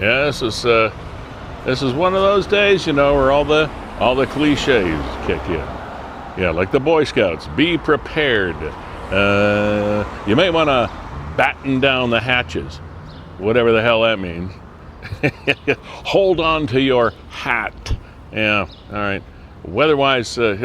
Yeah, this is one of those days, where all the cliches kick in. Yeah, like the Boy Scouts, be prepared. You may want to batten down the hatches, whatever the hell that means. Hold on to your hat. Yeah, all right. Weather-wise, I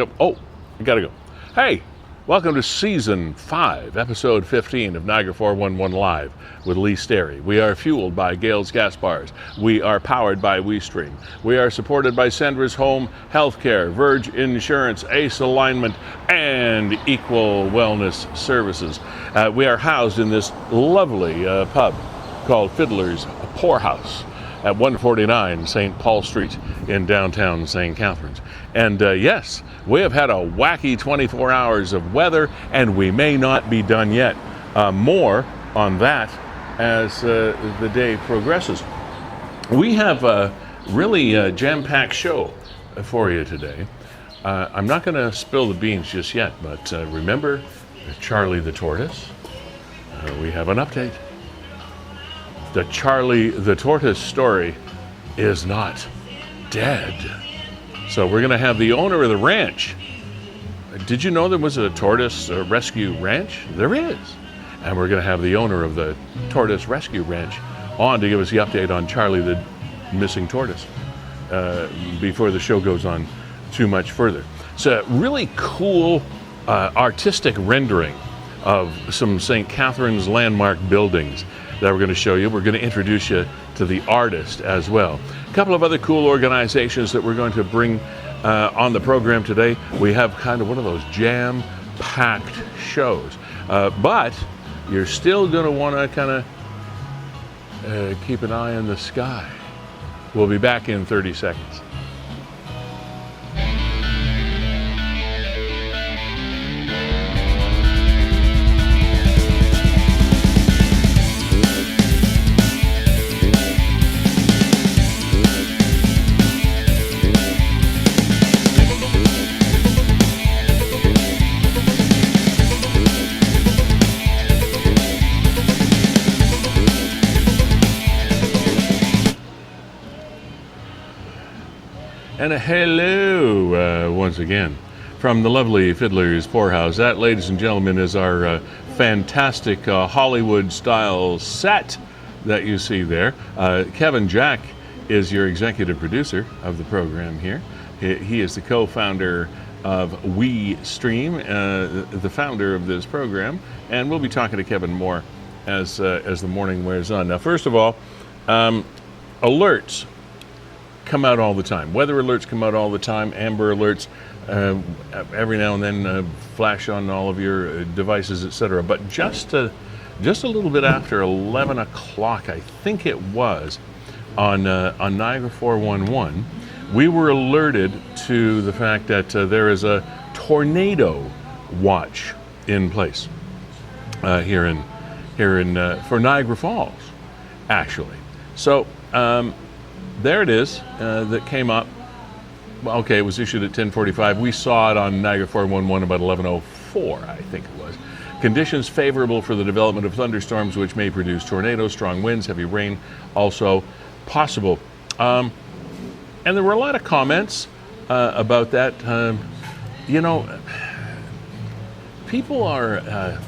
gotta go. Hey, welcome to Season 5, Episode 15 of Niagara 411 Live with Sterry. We are fueled by Gales Gas Bars. We are powered by WeeStream. We are supported by Sendra's Home Healthcare, Verge Insurance, Ace Alignment, and Equal Wellness Services. We are housed in this lovely pub called Fiddler's Poorhouse at 149 St. Paul Street in downtown St. Catharines. And yes, we have had a wacky 24 hours of weather, and we may not be done yet. More on that as the day progresses. We have a really jam-packed show for you today. I'm not going to spill the beans just yet, but remember Charlie the Tortoise? We have an update. The Charlie the Tortoise story is not dead. So we're going to have the owner of the ranch. Did you know there was a tortoise rescue ranch? There is. And we're going to have the owner of the Tortoise Rescue Ranch on to give us the update on Charlie the missing tortoise before the show goes on too much further. It's a really cool artistic rendering of some St. Catharines landmark buildings that we're going to show you. We're going to introduce you to the artist as well. A couple of other cool organizations that we're going to bring on the program today. We have kind of one of those jam-packed shows, but you're still going to want to kind of keep an eye on the sky. We'll be back in 30 seconds. And a hello once again from the lovely Fiddler's Poorhouse. That, ladies and gentlemen, is our fantastic Hollywood-style set that you see there. Kevin Jack is your executive producer of the program here. He is the co-founder of WeeStream, the founder of this program, and we'll be talking to Kevin more as the morning wears on. Now, first of all, alerts come out all the time. Weather alerts come out all the time. Amber alerts every now and then flash on all of your devices, etc. But just a little bit after 11 o'clock, I think it was, on Niagara 411, we were alerted to the fact that there is a tornado watch in place here in for Niagara Falls, actually. So there it is, that came up. Well, okay, it was issued at 10:45. We saw it on Niagara 411 about 11:04, I think it was. Conditions favorable for the development of thunderstorms, which may produce tornadoes, strong winds, heavy rain, also possible. And there were a lot of comments about that. People are,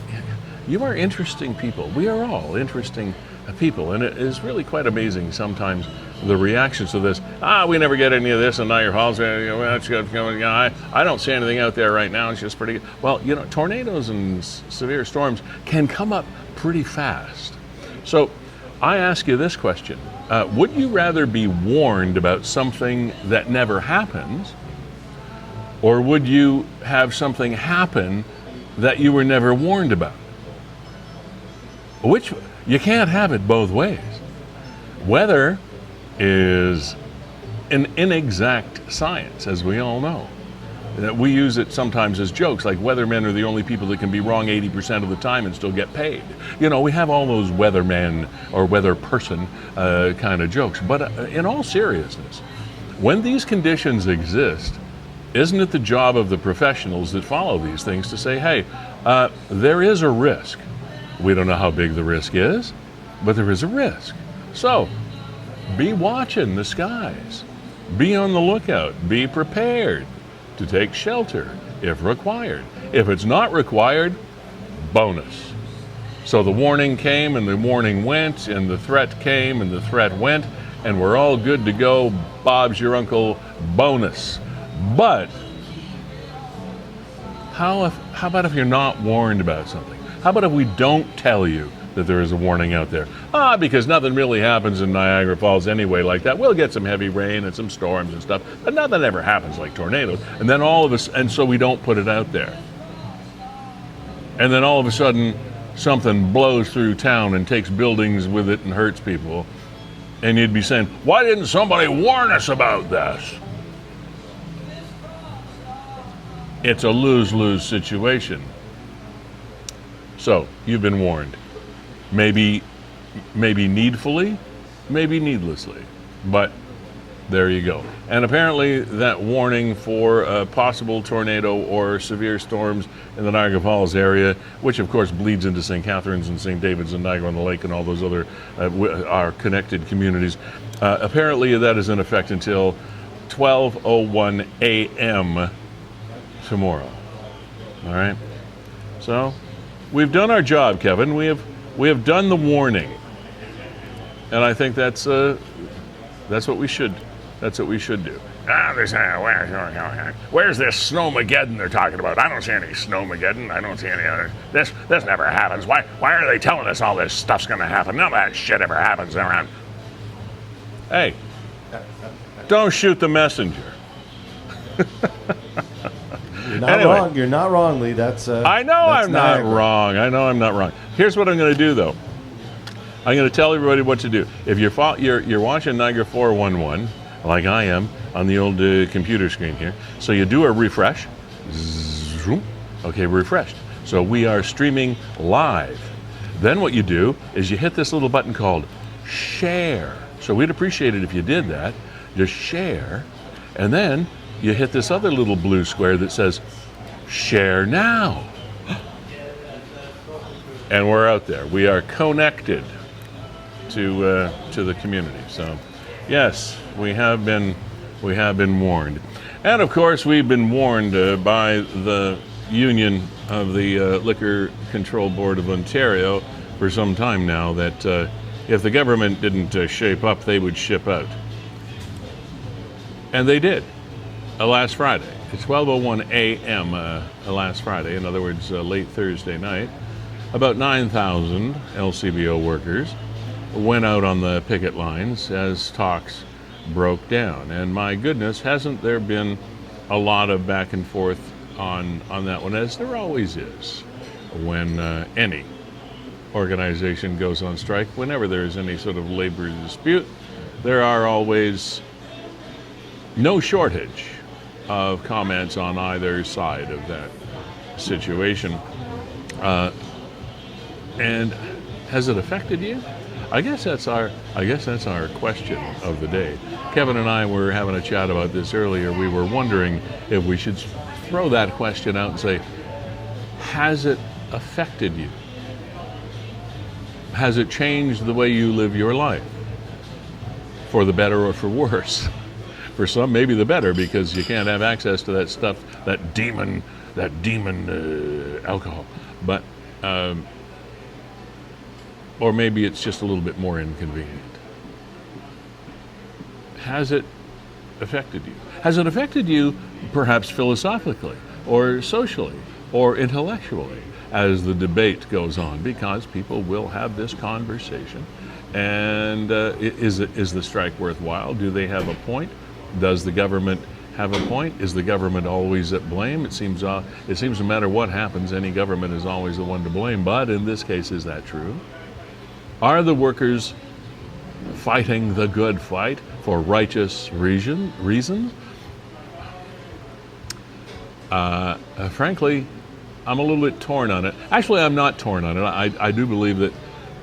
you are interesting people. We are all interesting people, and it is really quite amazing sometimes the reactions to this. We never get any of this in Niagara Falls. I don't see anything out there right now. It's just pretty good. Well, tornadoes and severe storms can come up pretty fast. So I ask you this question. Would you rather be warned about something that never happens, or would you have something happen that you were never warned about? You can't have it both ways. Weather is an inexact science, as we all know. We use it sometimes as jokes, like weathermen are the only people that can be wrong 80% of the time and still get paid. We have all those weatherman or weather person kind of jokes. But in all seriousness, when these conditions exist, isn't it the job of the professionals that follow these things to say, hey, there is a risk. We don't know how big the risk is, but there is a risk. So be watching the skies. Be on the lookout. Be prepared to take shelter if required. If it's not required, bonus. So the warning came and the warning went, and the threat came and the threat went, and we're all good to go. Bob's your uncle, bonus. But how about if you're not warned about something? How about if we don't tell you that there is a warning out there? Because nothing really happens in Niagara Falls anyway like that. We'll get some heavy rain and some storms and stuff, but nothing ever happens like tornadoes. And then and so we don't put it out there. And then all of a sudden, something blows through town and takes buildings with it and hurts people. And you'd be saying, why didn't somebody warn us about this? It's a lose-lose situation. So, you've been warned. Maybe needfully, maybe needlessly, but there you go. And apparently that warning for a possible tornado or severe storms in the Niagara Falls area, which of course bleeds into St. Catharines and St. David's and Niagara-on-the-Lake and all those other our connected communities, apparently that is in effect until 12:01 a.m. tomorrow. All right? So, we've done our job, Kevin. We have done the warning, and I think that's what we should do. Where's this snowmageddon they're talking about? I don't see any snowmageddon. I don't see any other. This never happens. Why are they telling us all this stuff's going to happen? None of that shit ever happens around. Hey, don't shoot the messenger. You're not wrong. You're not wrong, Lee. I know I'm not wrong. Here's what I'm going to do, though. I'm going to tell everybody what to do. If you're watching Niagara 411, like I am, on the old computer screen here, so you do a refresh. Zoom. Okay, refreshed. So we are streaming live. Then what you do is you hit this little button called share. So we'd appreciate it if you did that. Just share, and then you hit this other little blue square that says share now. And we're out there. We are connected to the community. So yes, we have been warned. And of course we've been warned by the Union of the Liquor Control Board of Ontario for some time now that if the government didn't shape up, they would ship out. And they did. Last Friday, at 12:01 a.m. Last Friday, in other words, late Thursday night, about 9,000 LCBO workers went out on the picket lines as talks broke down. And my goodness, hasn't there been a lot of back and forth on that one, as there always is when any organization goes on strike. Whenever there is any sort of labor dispute, there are always no shortage of comments on either side of that situation. And has it affected you? I guess that's our question of the day. Kevin and I were having a chat about this earlier. We were wondering if we should throw that question out and say, has it affected you? Has it changed the way you live your life? For the better or for worse? For some, maybe the better, because you can't have access to that stuff, that demon alcohol. But, or maybe it's just a little bit more inconvenient. Has it affected you? Has it affected you perhaps philosophically or socially or intellectually as the debate goes on? Because people will have this conversation. And is the strike worthwhile? Do they have a point? Does the government have a point? Is the government always at blame? It seems no matter what happens, any government is always the one to blame. But in this case, is that true? Are the workers fighting the good fight for righteous reasons? Frankly, I'm a little bit torn on it. Actually, I'm not torn on it. I do believe that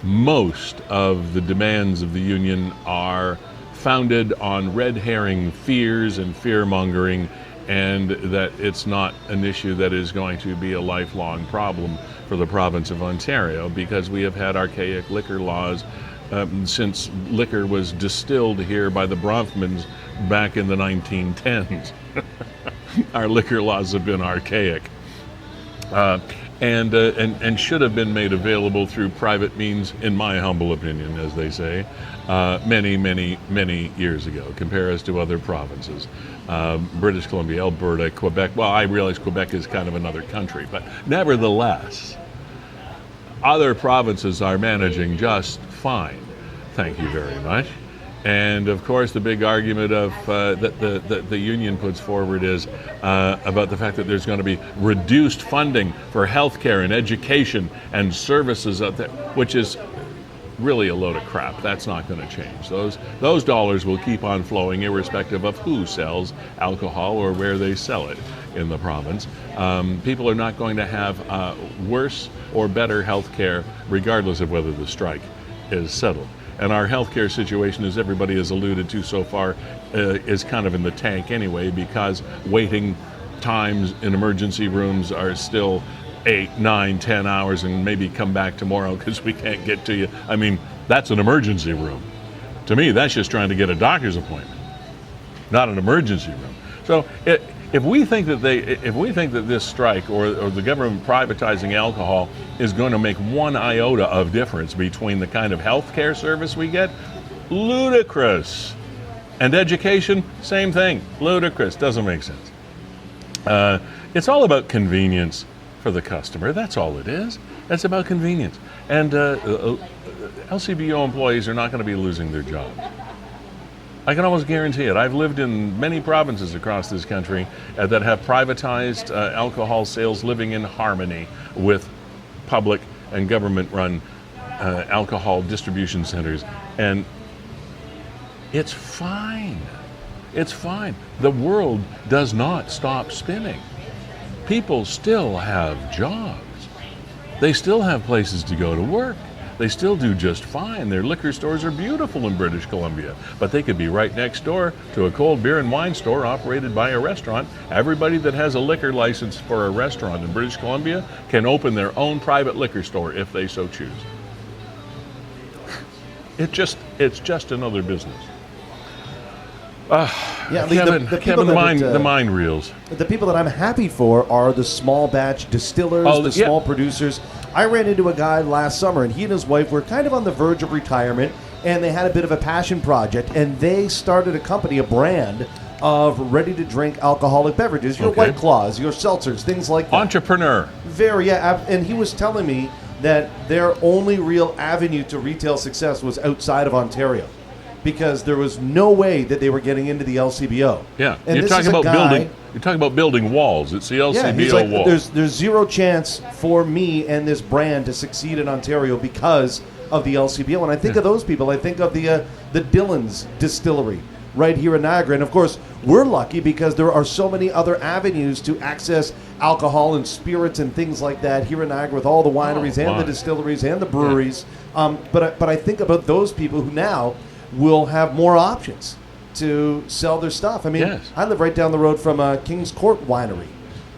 most of the demands of the union are founded on red herring fears and fear mongering, and that it's not an issue that is going to be a lifelong problem for the province of Ontario, because we have had archaic liquor laws since liquor was distilled here by the Bronfmans back in the 1910s. Our liquor laws have been archaic. And should have been made available through private means, in my humble opinion, as they say, many years ago. Compare us to other provinces. British Columbia, Alberta, Quebec. Well, I realize Quebec is kind of another country, but nevertheless, other provinces are managing just fine. Thank you very much. And of course, the big argument of that the union puts forward is about the fact that there's going to be reduced funding for healthcare and education and services out there, which is really a load of crap. That's not going to change. Those dollars will keep on flowing irrespective of who sells alcohol or where they sell it in the province. People are not going to have worse or better healthcare regardless of whether the strike is settled. And our healthcare situation, as everybody has alluded to so far, is kind of in the tank anyway, because waiting times in emergency rooms are still 8, 9, 10 hours, and maybe come back tomorrow because we can't get to you. I mean, that's an emergency room. To me, that's just trying to get a doctor's appointment, not an emergency room. So if we think that this strike or the government privatizing alcohol is going to make one iota of difference between the kind of health care service we get, ludicrous. And education, same thing, ludicrous, doesn't make sense. It's all about convenience for the customer, that's all it is. It's about convenience. And LCBO employees are not going to be losing their jobs. I can almost guarantee it. I've lived in many provinces across this country that have privatized alcohol sales, living in harmony with public and government-run alcohol distribution centers. And it's fine. It's fine. The world does not stop spinning. People still have jobs. They still have places to go to work. They still do just fine. Their liquor stores are beautiful in British Columbia, but they could be right next door to a cold beer and wine store operated by a restaurant. Everybody that has a liquor license for a restaurant in British Columbia can open their own private liquor store if they so choose. It's just another business. Kevin, the mind reels. The people that I'm happy for are the small batch distillers, small producers. I ran into a guy last summer, and he and his wife were kind of on the verge of retirement, and they had a bit of a passion project, and they started a company, a brand of ready-to-drink alcoholic beverages, your White Claws, your seltzers, things like that. Entrepreneur. And he was telling me that their only real avenue to retail success was outside of Ontario, because there was no way that they were getting into the LCBO. Yeah, and you're talking about building walls. It's the LCBO wall. There's zero chance for me and this brand to succeed in Ontario because of the LCBO. When I think of those people, I think of the Dillon's distillery right here in Niagara. And of course, we're lucky because there are so many other avenues to access alcohol and spirits and things like that here in Niagara with all the wineries and the distilleries and the breweries. Yeah. But I think about those people who now will have more options to sell their stuff. I mean, I live right down the road from King's Court Winery.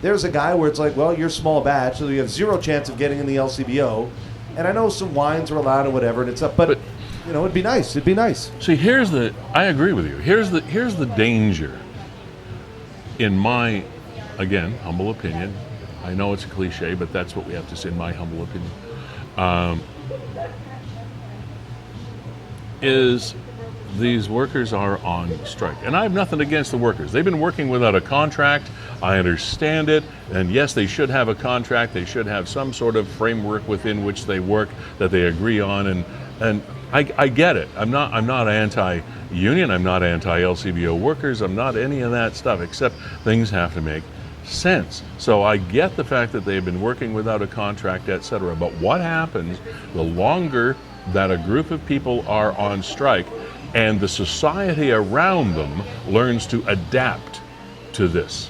There's a guy where it's like, well, you're small batch, so you have zero chance of getting in the LCBO. And I know some wines are allowed and whatever, and it's up, but you know, it'd be nice. It'd be nice. See, I agree with you. Here's the danger. In my, again, humble opinion, I know it's a cliche, but that's what we have to say. In my humble opinion, is these workers are on strike. And I have nothing against the workers. They've been working without a contract. I understand it. And yes, they should have a contract. They should have some sort of framework within which they work that they agree on. And I get it. I'm not anti-union. I'm not anti-LCBO workers. I'm not any of that stuff, except things have to make sense. So I get the fact that they've been working without a contract, etc. But what happens the longer that a group of people are on strike and the society around them learns to adapt to this?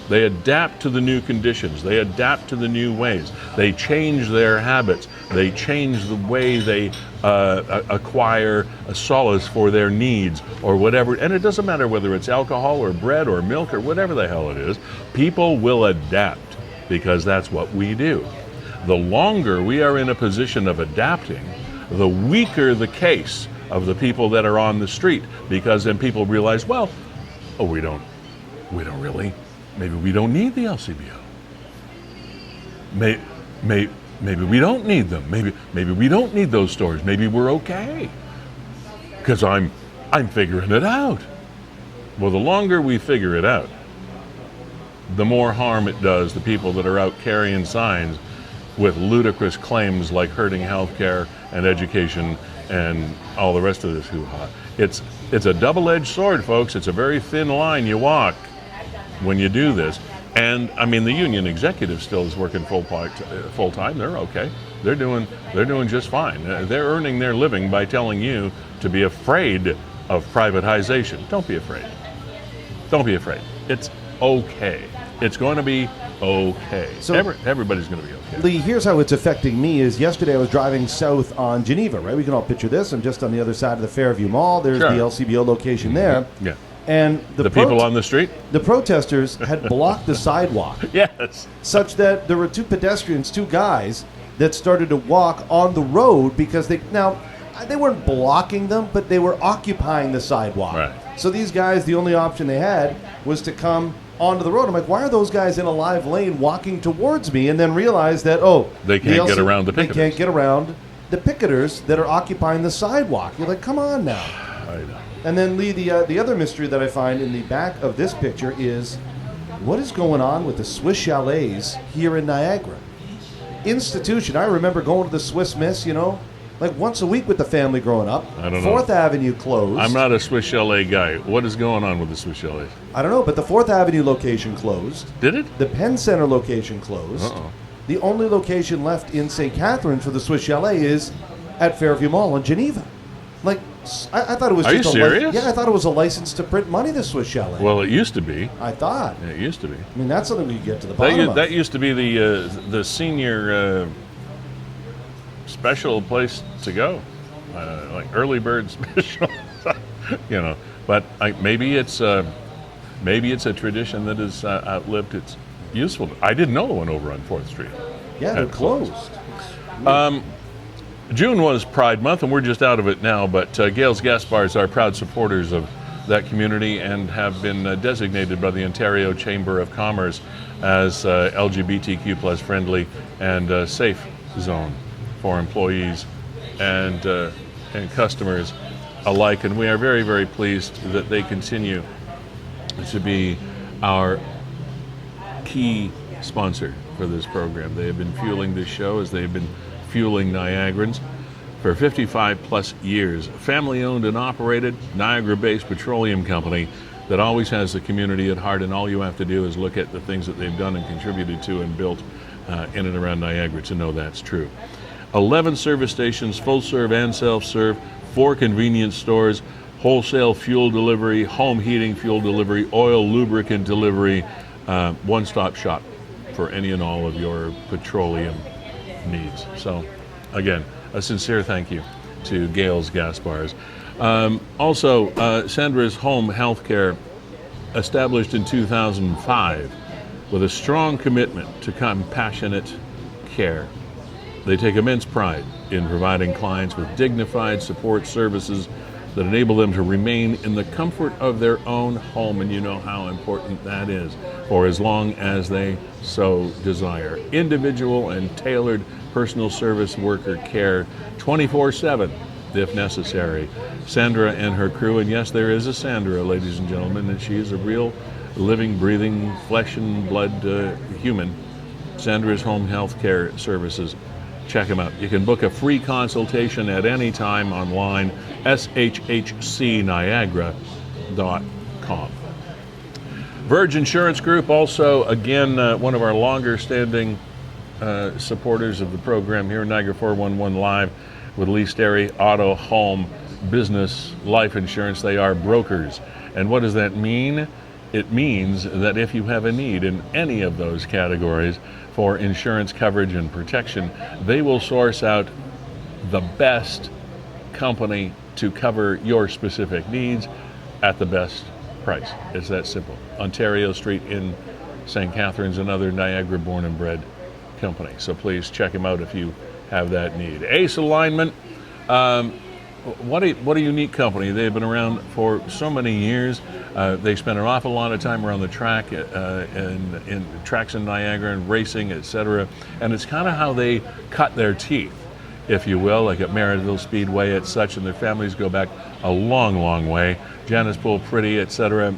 They adapt to the new conditions. They adapt to the new ways. They change their habits. They change the way they acquire a solace for their needs or whatever. And it doesn't matter whether it's alcohol or bread or milk or whatever the hell it is. People will adapt because that's what we do. The longer we are in a position of adapting, the weaker the case of the people that are on the street, because then people realize, well, oh, we don't really, maybe we don't need the LCBO. Maybe we don't need them. Maybe we don't need those stores. Maybe we're okay, because I'm figuring it out. Well, the longer we figure it out, the more harm it does the people that are out carrying signs with ludicrous claims like hurting healthcare and education and all the rest of this hoo-ha. It's a double-edged sword, folks. It's a very thin line you walk when you do this. And I mean, the union executive still is working full time. They're okay. They're doing just fine. They're earning their living by telling you to be afraid of privatization. Don't be afraid. Don't be afraid. It's okay. It's going to be okay. So everybody's going to be okay. Lee, here's how it's affecting me. Is yesterday I was driving south on Geneva, right? We can all picture this. I'm just on the other side of the Fairview Mall. There's the LCBO location there. Yeah. And the people on the street? The protesters had blocked the sidewalk. Yes. Such that there were two guys, that started to walk on the road because they weren't blocking them, but they were occupying the sidewalk. Right. So these guys, the only option they had was to come onto the road. I'm like, why are those guys in a live lane walking towards me? And then realize that, they can't get around the picketers. They can't get around the picketers that are occupying the sidewalk. You're like, come on now. I know. And then, Lee, the other mystery that I find in the back of this picture is what is going on with the Swiss chalets here in Niagara? Institution. I remember going to the Swiss Miss, like once a week with the family growing up. I don't know. 4th Avenue closed. I'm not a Swiss chalet guy. What is going on with the Swiss chalets? I don't know, but the 4th Avenue location closed. Did it? The Penn Center location closed. Uh-oh. The only location left in St. Catharines for the Swiss Chalet is at Fairview Mall in Geneva. Like, I thought it was Are you serious? Yeah, I thought it was a license to print money, the Swiss Chalet. Well, it used to be. I thought. It used to be. I mean, that's something we could get to the bottom of. That used to be the senior special place to go, like early bird special, But maybe it's a tradition that has outlived its usefulness. I didn't know the one over on 4th Street. Yeah, they're closed. June was Pride Month, and we're just out of it now, but Gales Gas Bars are proud supporters of that community and have been designated by the Ontario Chamber of Commerce as LGBTQ plus friendly and safe zone for employees and customers alike. And we are very, very pleased that they continue to be our key sponsor for this program. They have been fueling this show as they've been fueling Niagarans for 55 plus years. Family owned and operated, Niagara-based petroleum company that always has the community at heart, and all you have to do is look at the things that they've done and contributed to and built in and around Niagara to know that's true. 11 service stations, full serve and self-serve, 4 convenience stores, wholesale fuel delivery, home heating fuel delivery, oil lubricant delivery, one-stop shop for any and all of your petroleum needs. So, again, a sincere thank you to Gales Gas Bars. Also, Sandra's Home Healthcare, established in 2005 with a strong commitment to compassionate care. They take immense pride in providing clients with dignified support services that enable them to remain in the comfort of their own home, and you know how important that is, for as long as they so desire. Individual and tailored personal service worker care 24/7 if necessary. Sandra and her crew, and yes, there is a Sandra, ladies and gentlemen, and she is a real living, breathing, flesh and blood human. Sandra's Home Health Care Services. Check them out. You can book a free consultation at any time online, shhcniagara.com. Verge Insurance Group, also, again, one of our longer standing supporters of the program here, Niagara 411 Live with Lee Sterry, auto, home, business, life insurance. They are brokers. And what does that mean? It means that if you have a need in any of those categories for insurance coverage and protection, they will source out the best company to cover your specific needs at the best price. It's that simple. Ontario Street in St. Catharines, another Niagara born and bred company. So please check them out if you have that need. Ace Alignment, What a unique company. They've been around for so many years. They spend an awful lot of time around the track, in tracks in Niagara and racing, etc. And it's kind of how they cut their teeth, if you will, like at Meritton Speedway and such, and their families go back a long, long way. Janice Poole Pretty, etc.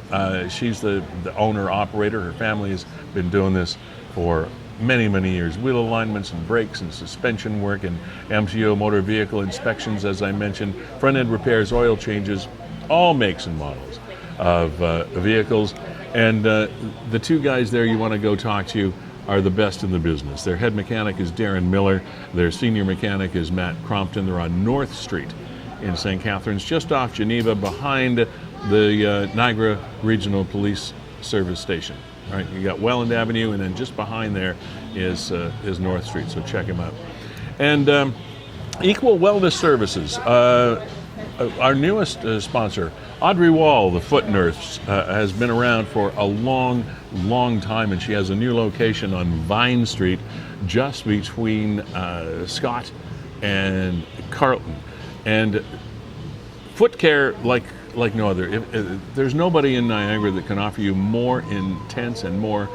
She's the owner operator. Her family has been doing this for many, many years. Wheel alignments and brakes and suspension work and MTO motor vehicle inspections, as I mentioned, front end repairs, oil changes, all makes and models of vehicles. And the two guys there you want to go talk to are the best in the business. Their head mechanic is Darren Miller. Their senior mechanic is Matt Crompton. They're on North Street in St. Catharines, just off Geneva, behind the Niagara Regional Police Service Station. All right, you got Welland Avenue, and then just behind there is North Street. So check them out. And Equal Wellness Services, our newest sponsor, Audrey Wall, the foot nurse, has been around for a long, long time, and she has a new location on Vine Street, just between Scott and Carlton. And foot care like no other. There's nobody in Niagara that can offer you more intense and more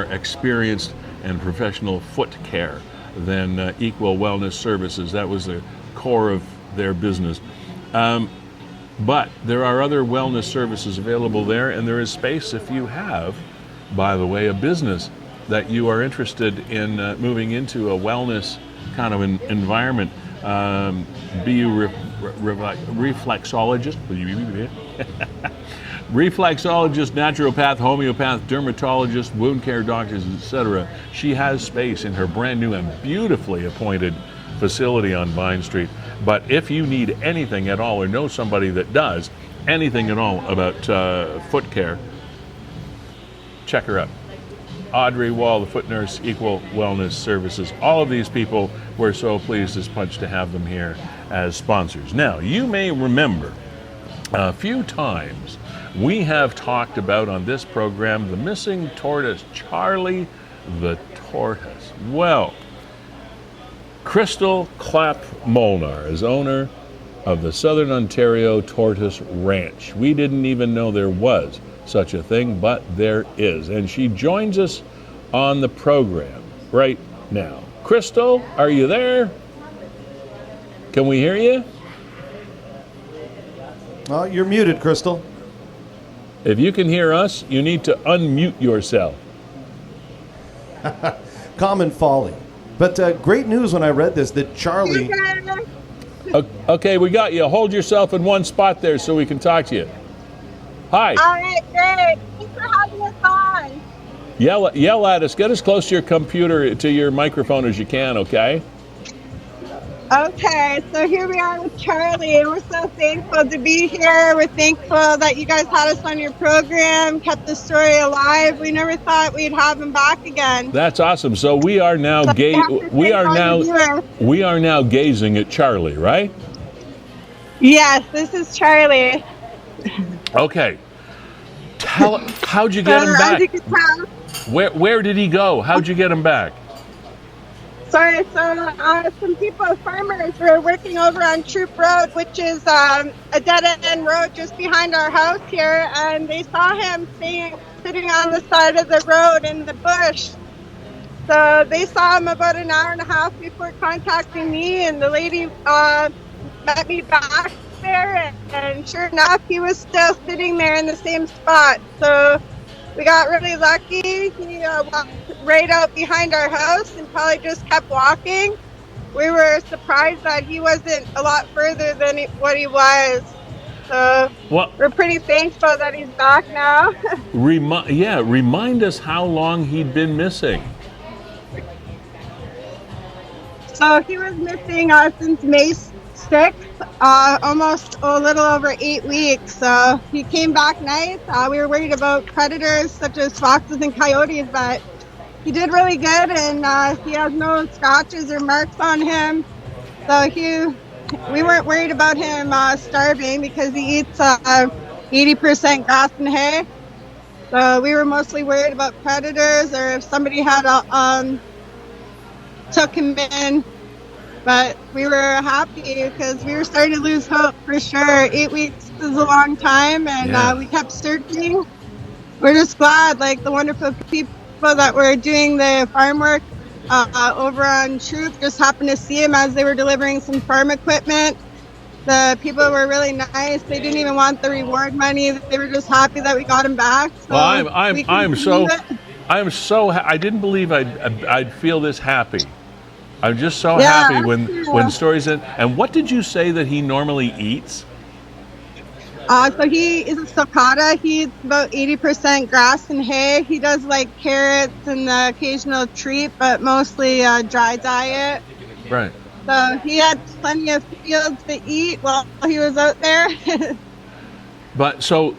experienced and professional foot care than Equal Wellness Services. That was the core of their business. But there are other wellness services available there, and there is space if you have, by the way, a business that you are interested in moving into a wellness kind of an environment. Be you reflexologist, reflexologist, naturopath, homeopath, dermatologist, wound care doctors, etc. She has space in her brand new and beautifully appointed facility on Vine Street. But if you need anything at all or know somebody that does anything at all about foot care, check her out. Audrey Wall, the foot nurse, Equal Wellness Services. All of these people, we're so pleased as punch to have them here as sponsors. Now, you may remember a few times we have talked about on this program the missing tortoise, Charlie the tortoise. Well, Crystal Clapp Molnar is owner of the Southern Ontario Tortoise Ranch. We didn't even know there was such a thing, but there is. And she joins us on the program right now. Crystal, are you there? Can we hear you? Oh, you're muted, Crystal. If you can hear us, you need to unmute yourself. Common folly. But great news when I read this, that Charlie... Okay, we got you. Hold yourself in one spot there so we can talk to you. Hi. All right, great. Thanks for having us on. Yell at us. Get as close to your computer, to your microphone as you can, okay? Okay, so here we are with Charlie, and we're so thankful to be here. We're thankful that you guys had us on your program, kept the story alive. We never thought we'd have him back again. That's awesome. So we are now we are now gazing at Charlie, right? Yes, this is Charlie. Okay. How'd you get him As back? you can tell, Where did he go? How'd you get him back? so some people, farmers, were working over on Troop Road, which is a dead-end road just behind our house here, and they saw him sitting on the side of the road in the bush. So they saw him about an hour and a half before contacting me, and the lady met me back there, and sure enough, he was still sitting there in the same spot. So we got really lucky. He walked right out behind our house and probably just kept walking. We were surprised that he wasn't a lot further than what he was. So we're pretty thankful that he's back now. Remind us how long he'd been missing. So he was missing since May 6th, almost a little over 8 weeks. So he came back nice. We were worried about predators such as foxes and coyotes, but he did really good, and he has no scratches or marks on him. So we weren't worried about him starving because he eats 80% grass and hay. So we were mostly worried about predators, or if somebody had took him in But we were happy because we were starting to lose hope for sure. 8 weeks is a long time, and we kept searching. We're just glad, like the wonderful people that were doing the farm work over on Troop just happened to see him as they were delivering some farm equipment. The people were really nice. They didn't even want the reward money. They were just happy that we got him back. So well, I'm so I didn't believe I'd feel this happy. I'm just so happy when stories in. And what did you say that he normally eats? So he is a sulcata. He eats about 80% grass and hay. He does like carrots and the occasional treat, but mostly a dry diet. Right. So he had plenty of fields to eat while he was out there. But so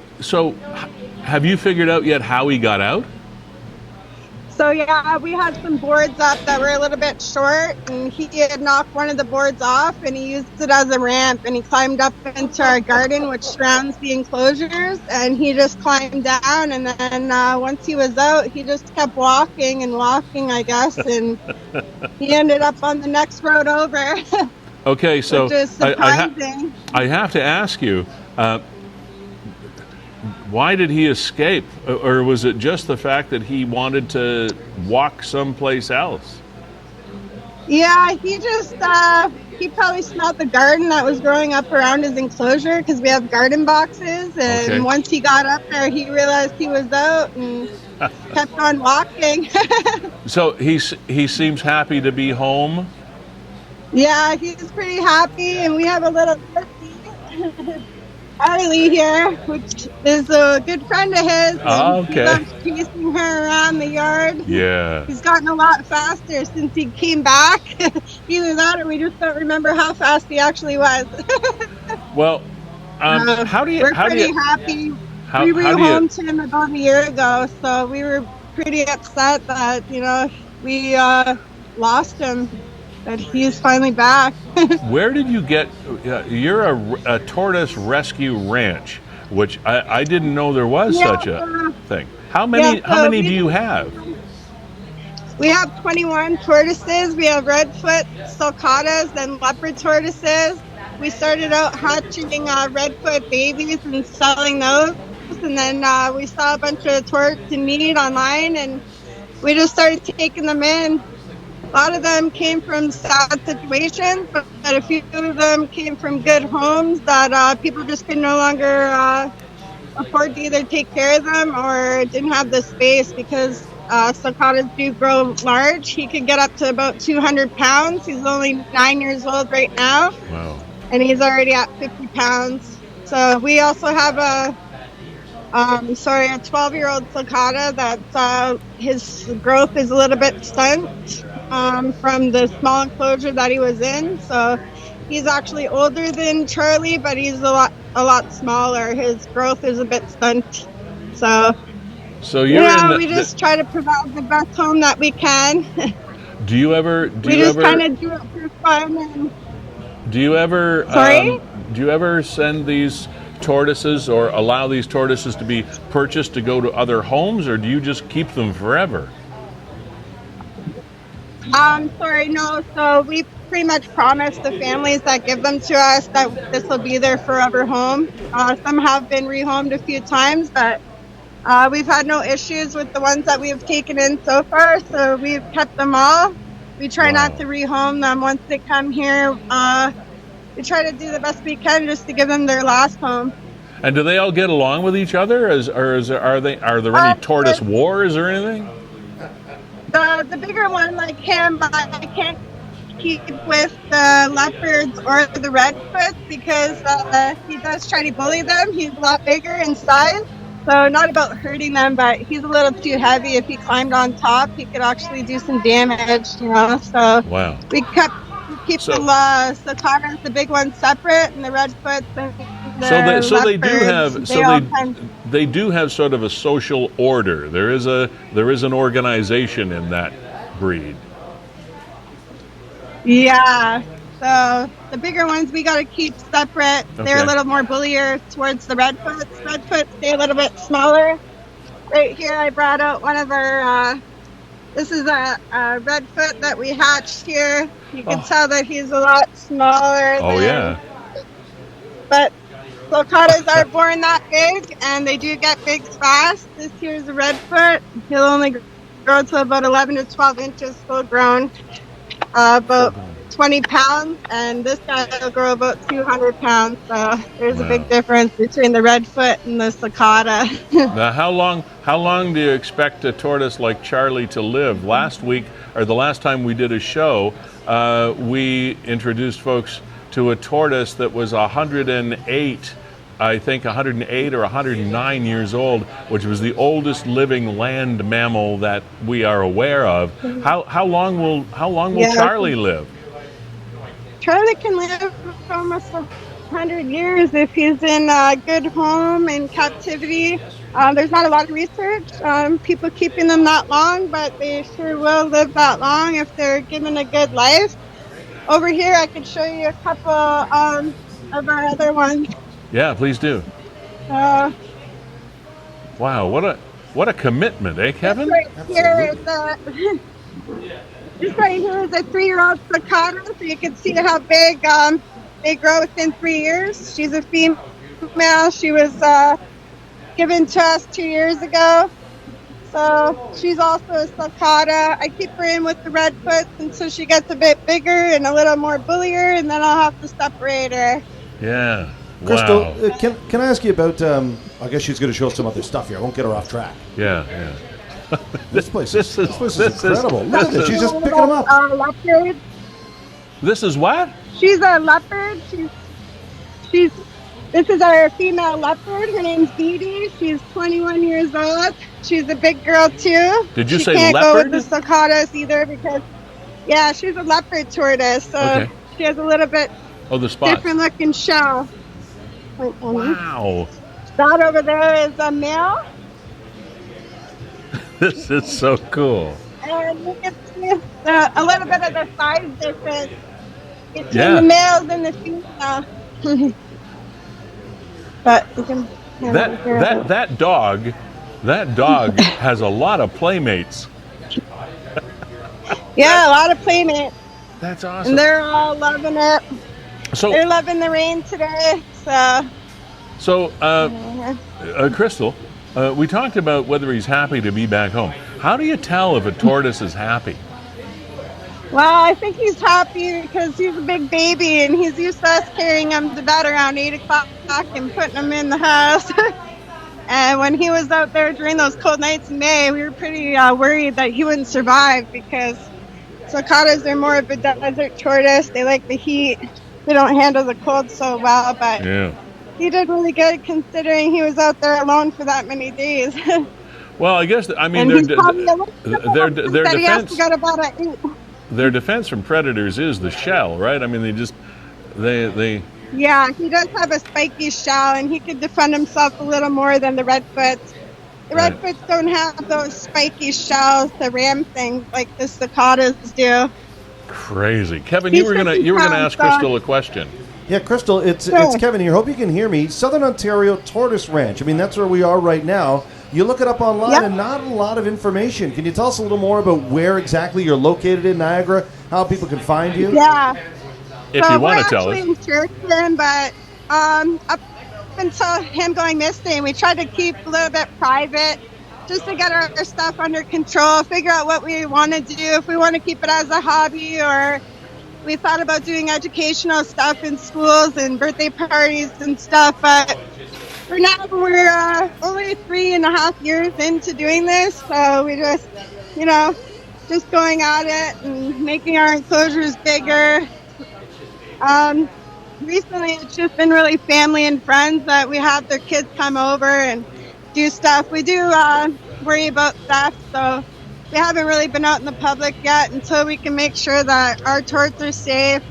have you figured out yet how he got out? So yeah, we had some boards up that were a little bit short, and he had knocked one of the boards off, and he used it as a ramp, and he climbed up into our garden, which surrounds the enclosures, and he just climbed down, and then once he was out, he just kept walking and walking, I guess, and he ended up on the next road over. Okay, so which is surprising. I have to ask you, why did he escape? Or was it just the fact that he wanted to walk someplace else? Yeah, he just, he probably smelled the garden that was growing up around his enclosure because we have garden boxes. And once he got up there, he realized he was out and kept on walking. So he seems happy to be home? Yeah, he's pretty happy. And we have a little turkey. Harley here, which is a good friend of his. And he loves chasing her around the yard. Yeah. He's gotten a lot faster since he came back. Either that or we just don't remember how fast he actually was. Well, how do you... We're pretty happy. We rehomed him about a year ago, so we were pretty upset that, we lost him. But he's finally back. Where did you get? You're a tortoise rescue ranch, which I didn't know there was such a thing. How many? How many do you have? We have 21 tortoises. We have redfoot sulcatas and leopard tortoises. We started out hatching redfoot babies and selling those, and then we saw a bunch of torts in need online, and we just started taking them in. A lot of them came from sad situations, but a few of them came from good homes that people just could no longer afford to either take care of them or didn't have the space because sulcatas do grow large. He could get up to about 200 pounds. He's only 9 years old right now. Wow. And he's already at 50 pounds. So we also have a 12-year-old sulcata that his growth is a little bit stunted. From the small enclosure that he was in. So he's actually older than Charlie, but he's a lot smaller. His growth is a bit stunted. So you're we just try to provide the best home that we can. Do you ever kind of do it for fun. Do you ever Sorry? Do you ever send these tortoises or allow these tortoises to be purchased to go to other homes, or do you just keep them forever? No. So we pretty much promise the families that give them to us that this will be their forever home. Some have been rehomed a few times, but we've had no issues with the ones that we've taken in so far. So we've kept them all. We try not to rehome them once they come here. We try to do the best we can just to give them their last home. And do they all get along with each other? Are there any tortoise wars or anything? The bigger one, like him, I can't keep with the leopards or the redfoots because he does try to bully them. He's a lot bigger in size, so not about hurting them, but he's a little too heavy. If he climbed on top, he could actually do some damage, So wow. We keep the sulcatas, the big ones, separate, and the redfoots and the leopards, they do have sort of a social order. There is an organization in that breed. Yeah. So the bigger ones we got to keep separate. Okay. They're a little more bullier towards the redfoots. Redfoots stay a little bit smaller. Right here, I brought out one of our This is a redfoot that we hatched here. You can tell that he's a lot smaller. Oh, yeah. But sulcatas are born that big, and they do get big fast. This here's a redfoot. He'll only grow to about 11 to 12 inches full grown, about 20 pounds, and this guy will grow about 200 pounds. So there's a big difference between the redfoot and the sulcata. Now, how long do you expect a tortoise like Charlie to live? Last week, or the last time we did a show, we introduced folks to a tortoise that was 108, I think 108 or 109 years old, which was the oldest living land mammal that we are aware of. How long will Charlie live? Charlie can live almost 100 years if he's in a good home in captivity. There's not a lot of research people keeping them that long, but they sure will live that long if they're given a good life. Over here, I could show you a couple of our other ones. Yeah, please do. Wow, what a commitment, eh, Kevin? This right here is a 3-year-old sulcata, so you can see how big they grow within 3 years. She's a female. She was given to us 2 years ago. So she's also a sulcata. I keep her in with the redfoots until she gets a bit bigger and a little more bullier, and then I'll have to separate her. Yeah. Crystal, Wow. can I ask you about, I guess she's going to show us some other stuff here. I won't get her off track. Yeah. This place is incredible. Look at this. She's just picking them up. Leopard. This is what? She's a leopard. This is our female leopard. Her name's Dee Dee. She's 21 years old. She's a big girl too. Did you she say can't leopard? go with the sulcatas either because, yeah, she's a leopard tortoise. So she has a little bit the spots. different looking shell. Wow. That over there is a male. This is so cool. And you can see a little bit of the size difference between the males and the female. But you can that dog has a lot of playmates. Yeah, a lot of playmates. That's awesome. And they're all loving it. So they're loving the rain today. So Crystal, we talked about whether he's happy to be back home. How do you tell if a tortoise is happy? Well, I think he's happy because he's a big baby and he's used to us carrying him to bed around 8 o'clock and putting him in the house. And when he was out there during those cold nights in May, we were pretty worried that he wouldn't survive because sulcatas are more of a desert tortoise. They like the heat. They don't handle the cold so well, but he did really good considering he was out there alone for that many days. Well, I guess their defense. Their defense from predators is the shell, right? I mean, they. Yeah, he does have a spiky shell, and he can defend himself a little more than the redfoots. The redfoots don't have those spiky shells, the ram things like the sulcatas do. Crazy, Kevin. You were gonna ask Crystal a question. Yeah, Crystal, it's Kevin here. Hope you can hear me. Southern Ontario Tortoise Ranch. I mean, that's where we are right now. You look it up online and not a lot of information. Can you tell us a little more about where exactly you're located in Niagara, how people can find you? Yeah. If you want to tell us. We're actually in Meritton, but up until him going missing, we tried to keep a little bit private just to get our stuff under control, figure out what we want to do, if we want to keep it as a hobby or we thought about doing educational stuff in schools and birthday parties and stuff, but for now we're only 3.5 years into doing this, so we just, just going at it and making our enclosures bigger. Recently it's just been really family and friends that we have their kids come over and do stuff. We do worry about theft, so we haven't really been out in the public yet until we can make sure that our torts are safe,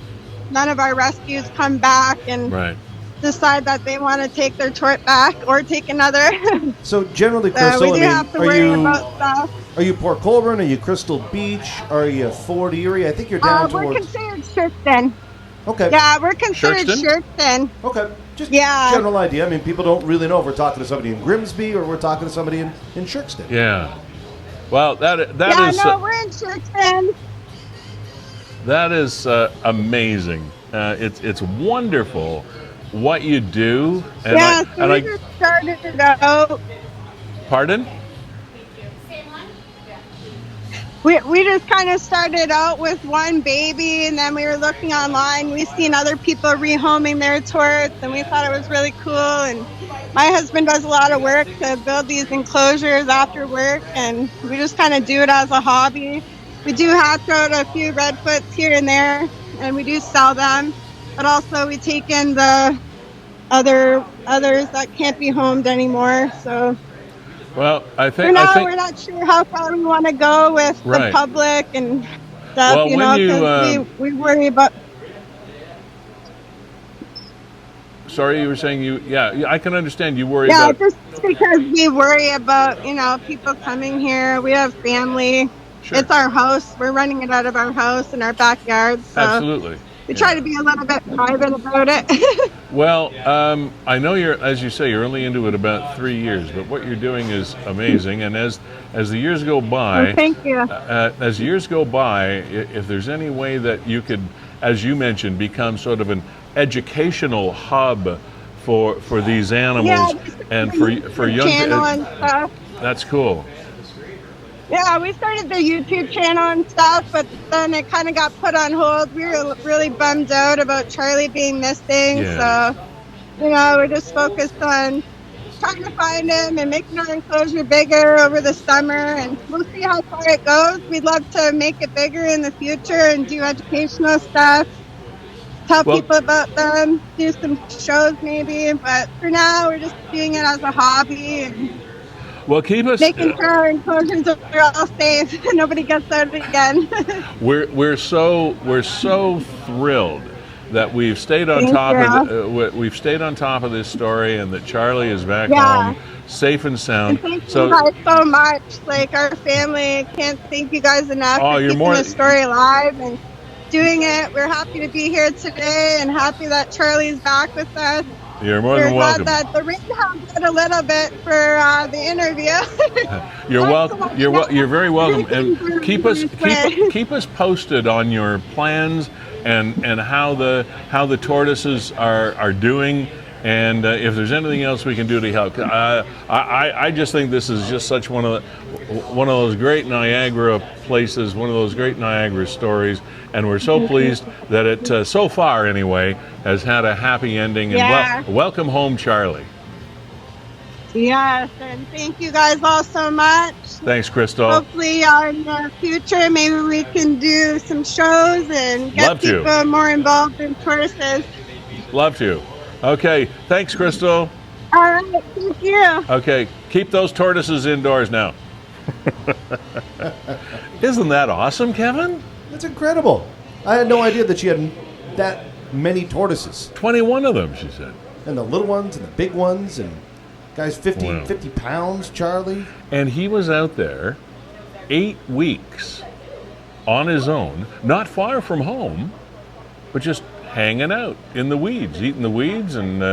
none of our rescues come back and decide that they want to take their tort back or take another. So generally, Crystal, we do have to worry about stuff. Are you Port Colborne? Are you Crystal Beach? Are you Fort Erie? I think you're down towards... We're considered Sherkston. Okay. Yeah, we're considered Sherkston. Okay. Just general idea. I mean, people don't really know if we're talking to somebody in Grimsby or we're talking to somebody in Sherkston. Yeah. Well, that Yeah, is no, we're in Sherton. that is amazing. It's wonderful what you do. And Yeah, so we I just started it out. pardon. We just kind of started out with one baby, and then we were looking online. We seen other people rehoming their torts, and we thought it was really cool. And my husband does a lot of work to build these enclosures after work, and we just kind of do it as a hobby. We do hatch out a few redfoots here and there, and we do sell them. But also we take in the others that can't be homed anymore. So Well, I for think now, we're not sure how far we want to go with the Right. public and stuff, Well, you when know, you, because we worry about. Sorry, you were saying yeah, I can understand you worry Yeah, about. just because we worry about, you know, people coming here. We have family. Sure. It's our house. We're running it out of our house in our backyard. So Absolutely. we try to be a little bit private about it. Well, I know as you say, you're only into it about 3 years, but what you're doing is amazing. And as the years go by, Thank you. as years go by, if there's any way that you could, as you mentioned, become sort of an educational hub for these animals Yeah, and for young channel and stuff. that's cool. Yeah, we started the YouTube channel and stuff, but then it kind of got put on hold. We were really bummed out about Charlie being missing, Yeah. so, you know, we're just focused on trying to find him and making our enclosure bigger over the summer, and we'll see how far it goes. We'd love to make it bigger in the future and do educational stuff, tell people about them, do some shows maybe, but for now, we're just doing it as a hobby and Well, keep us. making sure our enclosures are all safe and nobody gets out again. We're so thrilled that we've stayed on Thank top you. of we've stayed on top of this story, and that Charlie is back Yeah. home, safe and sound. Thank you guys so much. Like, our family can't thank you guys enough for you're keeping more- the story alive and doing it. We're happy to be here today and happy that Charlie's back with us. You're more We're than welcome. glad that the rain helped it a little bit for the interview. You're welcome. You're very welcome. And keep us posted on your plans and how the tortoises are doing. And if there's anything else we can do to help, I just think this is just such one of those great Niagara places, one of those great Niagara stories, and we're so pleased that it so far anyway has had a happy ending. And Yeah. welcome home, Charlie. Yes, and thank you guys all so much. Thanks, Crystal. Hopefully, in the future, maybe we can do some shows and get Love to. people more involved in tortoises. Love to. Okay, thanks, Crystal. All right, thank you. Okay, keep those tortoises indoors now. Isn't that awesome, Kevin? That's incredible. I had no idea that she had that many tortoises. 21 of them, she said. And the little ones and the big ones, and guys 50, Wow. 50 pounds, Charlie. And he was out there 8 weeks on his own, not far from home, but just hanging out in the weeds, eating the weeds and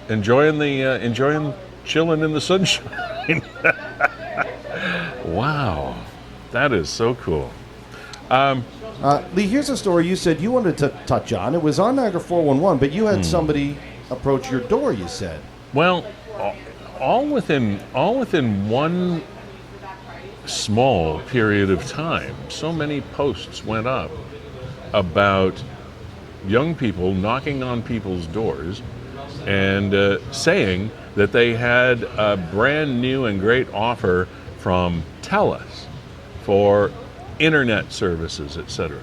enjoying chilling in the sunshine. Wow, that is so cool. Lee, here's a story you said you wanted to touch on. It was on Niagara 411, but you had somebody approach your door, you said. Well, all within one small period of time, so many posts went up about young people knocking on people's doors and saying that they had a brand new and great offer from TELUS for internet services, etc.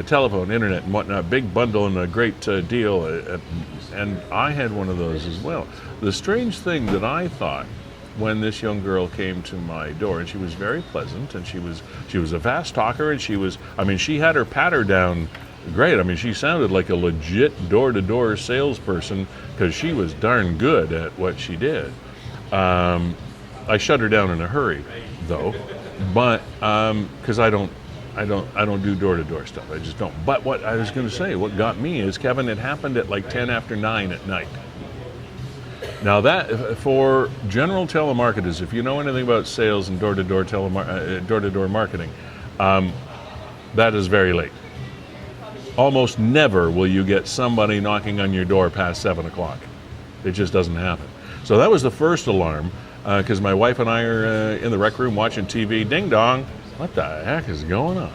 Telephone, internet, and whatnot, big bundle and a great deal. And I had one of those as well. The strange thing that I thought when this young girl came to my door, and she was very pleasant, and she was a fast talker, and she had her patter down great. I mean, she sounded like a legit door-to-door salesperson because she was darn good at what she did. I shut her down in a hurry, though, but because I don't do door-to-door stuff. I just don't. But what I was going to say, what got me is, Kevin, it happened at like 10 after 9 at night. Now that for general telemarketers, if you know anything about sales and door-to-door door-to-door marketing, that is very late. Almost never will you get somebody knocking on your door past 7 o'clock. It just doesn't happen. So that was the first alarm, because my wife and I are in the rec room watching TV. Ding dong! What the heck is going on?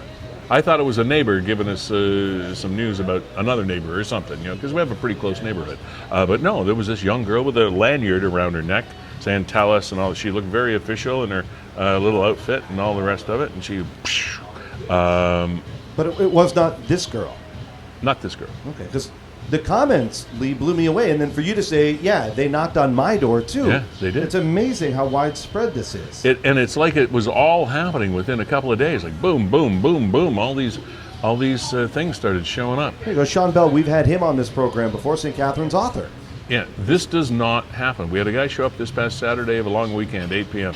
I thought it was a neighbor giving us some news about another neighbor or something, because we have a pretty close neighborhood. But no, there was this young girl with a lanyard around her neck saying "Tell us" and all. She looked very official in her little outfit and all the rest of it. And she, But it was not this girl. not this girl. Okay, because the comments, Lee, blew me away. And then for you to say, yeah, they knocked on my door too. Yeah, they did. It's amazing how widespread this is. And it's like it was all happening within a couple of days. Like boom, boom, boom, boom. All these things started showing up. There you go, Sean Bell. We've had him on this program before, St. Catharines author. Yeah, this does not happen. We had a guy show up this past Saturday of a long weekend, 8 p.m.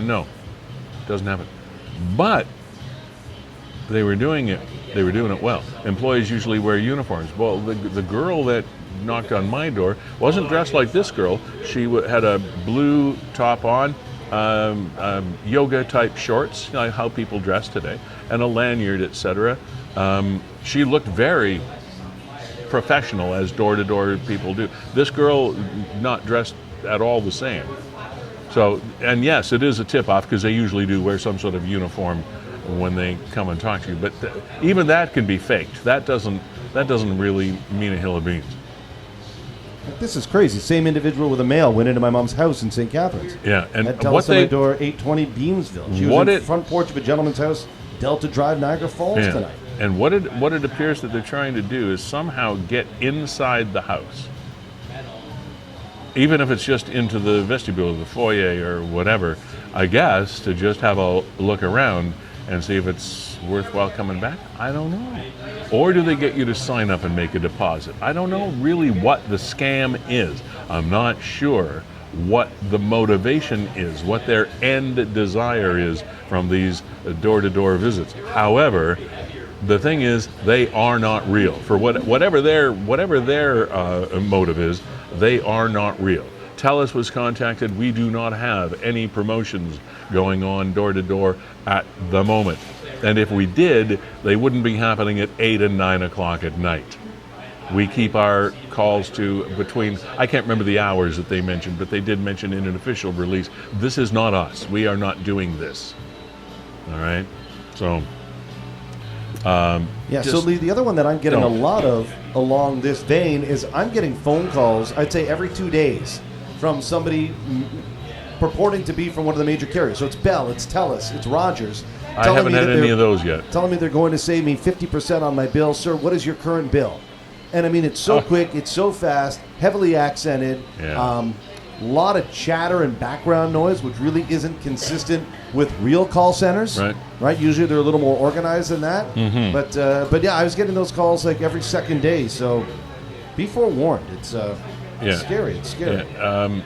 No, doesn't happen. But they were doing it. They were doing it well. Employees usually wear uniforms. Well, the girl that knocked on my door wasn't dressed like this girl. She had a blue top on, yoga type shorts, like how people dress today, and a lanyard, etc. She looked very professional, as door-to-door people do. This girl not dressed at all the same. So, and yes, it is a tip-off because they usually do wear some sort of uniform when they come and talk to you. But even that can be faked. That doesn't really mean a hill of beans. This is crazy. Same individual with a mail went into my mom's house in St. Catharines. Yeah, and At Tell what us on my they door, 820 Beamsville. She was in front porch of a gentleman's house, Delta Drive, Niagara Falls tonight. And what it appears that they're trying to do is somehow get inside the house, even if it's just into the vestibule, the foyer, or whatever. I guess to just have a look around and see if it's worthwhile coming back. I don't know. Or do they get you to sign up and make a deposit? I don't know really what the scam is. I'm not sure what the motivation is, what their end desire is from these door-to-door visits. However, the thing is, they are not real. For whatever their motive is, they are not real. Telus was contacted. We do not have any promotions going on door-to-door at the moment. And if we did, they wouldn't be happening at 8 and 9 o'clock at night. We keep our calls to between, I can't remember the hours that they mentioned, but they did mention in an official release, this is not us. We are not doing this. All right? So... so Lee, the other one that I'm getting a lot of along this vein is I'm getting phone calls, I'd say every 2 days, from somebody purporting to be from one of the major carriers. So it's Bell, it's Telus, it's Rogers. I haven't had any of those yet. Telling me they're going to save me 50% on my bill. Sir, what is your current bill? And I mean, it's so quick, it's so fast, heavily accented. Yeah. Lot of chatter and background noise, which really isn't consistent with real call centers. Right. Usually they're a little more organized than that. Mm-hmm. But yeah, I was getting those calls like every second day. So be forewarned. It's scary. It's scary. Yeah.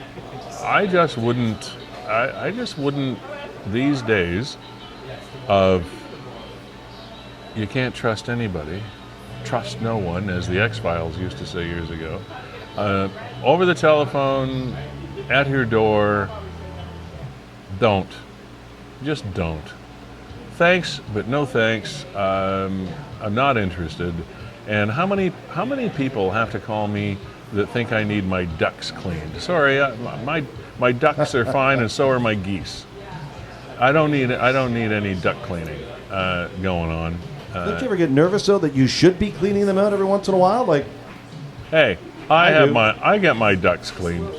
I just wouldn't these days you can't trust anybody. Trust no one, as the X-Files used to say years ago. Over the telephone, at your door, don't. Just don't. Thanks, but no thanks. I'm not interested. And how many people have to call me that think I need my ducks cleaned? Sorry, my ducks are fine, and so are my geese. I don't need any duck cleaning going on. Don't you ever get nervous though that you should be cleaning them out every once in a while? Like, hey, I get my ducks cleaned.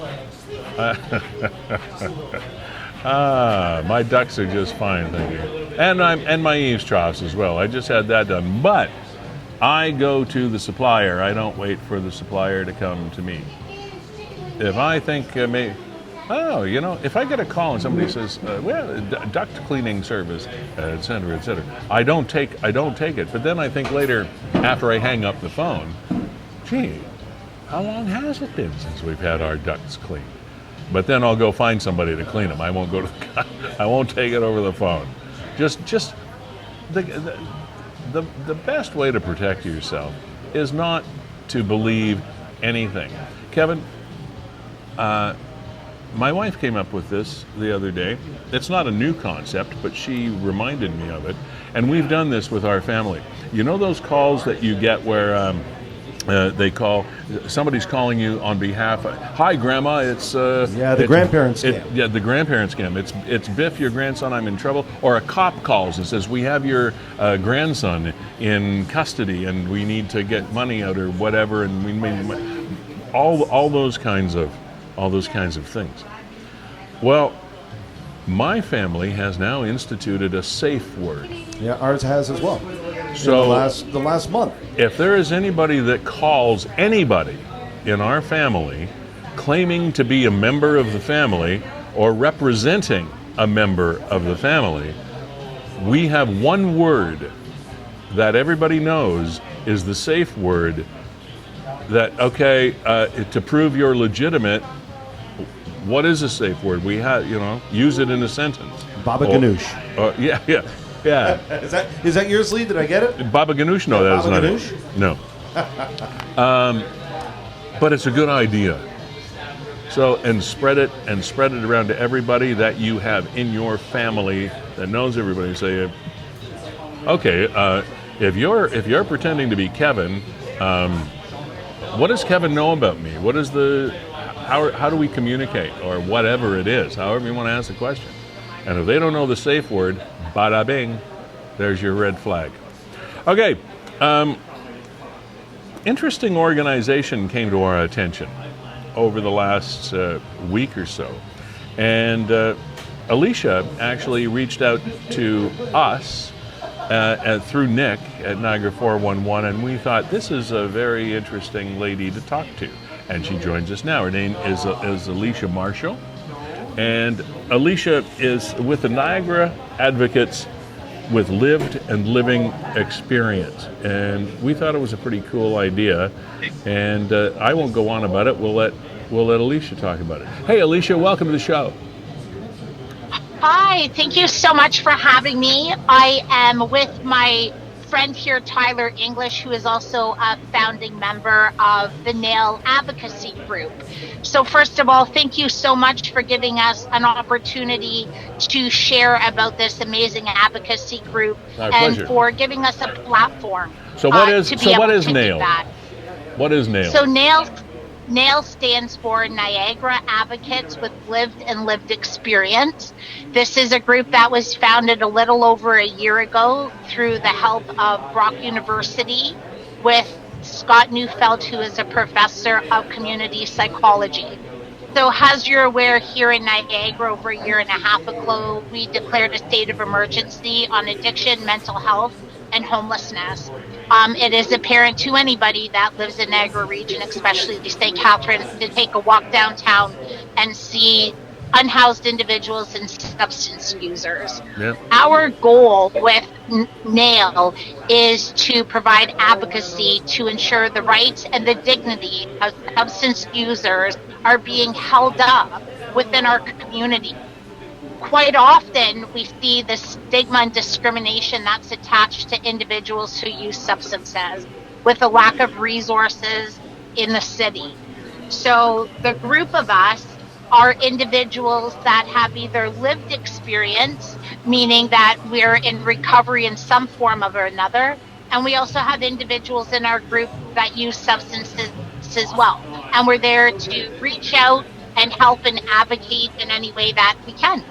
My ducks are just fine, thank you. And my eaves troughs as well. I just had that done. But I go to the supplier. I don't wait for the supplier to come to me. If I think if I get a call and somebody says, duct cleaning service, et cetera, I don't take it. But then I think later, after I hang up the phone, gee, how long has it been since we've had our ducts cleaned? But then I'll go find somebody to clean them. I won't go to I won't take it over the phone. Just the best way to protect yourself is not to believe anything. Kevin, my wife came up with this the other day. It's not a new concept, but she reminded me of it. And we've done this with our family. You know those calls that you get where they call, somebody's calling you on behalf of, hi grandma, it's the grandparents scam. The grandparents scam. It's Biff, your grandson, I'm in trouble. Or a cop calls and says, we have your grandson in custody and we need to get money out or whatever, and we may, all those kinds of things. Well, my family has now instituted a safe word. Yeah, ours has as well. So the last month. If there is anybody that calls anybody in our family claiming to be a member of the family or representing a member of the family, we have one word that everybody knows is the safe word that, to prove you're legitimate, what is a safe word? We have, use it in a sentence. Baba Ganoush. Yeah. Is that your sleeve? Did I get it? Baba Ganoush? No, that is not Ganoush? it. No. But it's a good idea. So, and spread it around to everybody that you have in your family that knows everybody. Say, okay, if you're pretending to be Kevin, what does Kevin know about me? What is how do we communicate, or whatever it is, however you want to ask the question. And if they don't know the safe word, bada bing, there's your red flag. Okay, interesting organization came to our attention over the last week or so. And Alicia actually reached out to us through Nick at Niagara 411, and we thought this is a very interesting lady to talk to. And she joins us now. Her name is Alicia Marshall. And Alicia is with the Niagara Advocates with lived and living experience. And we thought it was a pretty cool idea. And I won't go on about it. We'll let Alicia talk about it. Hey, Alicia, welcome to the show. Hi, thank you so much for having me. I am with my friend here, Tyler English, who is also a founding member of the NALE advocacy group. So first of all, thank you so much for giving us an opportunity to share about this amazing advocacy group. Our and pleasure. For giving us a platform. So what is NALE? What is NALE? So NALE stands for Niagara Advocates with Lived Experience. This is a group that was founded a little over a year ago through the help of Brock University with Scott Neufeld, who is a professor of community psychology. So as you're aware, here in Niagara over a year and a half ago, we declared a state of emergency on addiction, mental health, and homelessness. It is apparent to anybody that lives in Niagara region, especially St. Catharines, to take a walk downtown and see unhoused individuals and substance users. Yep. Our goal with NALE is to provide advocacy to ensure the rights and the dignity of substance users are being held up within our community. Quite often, we see the stigma and discrimination that's attached to individuals who use substances with a lack of resources in the city. So the group of us are individuals that have either lived experience, meaning that we're in recovery in some form or another, and we also have individuals in our group that use substances as well. And we're there to reach out and help and advocate in any way that we can.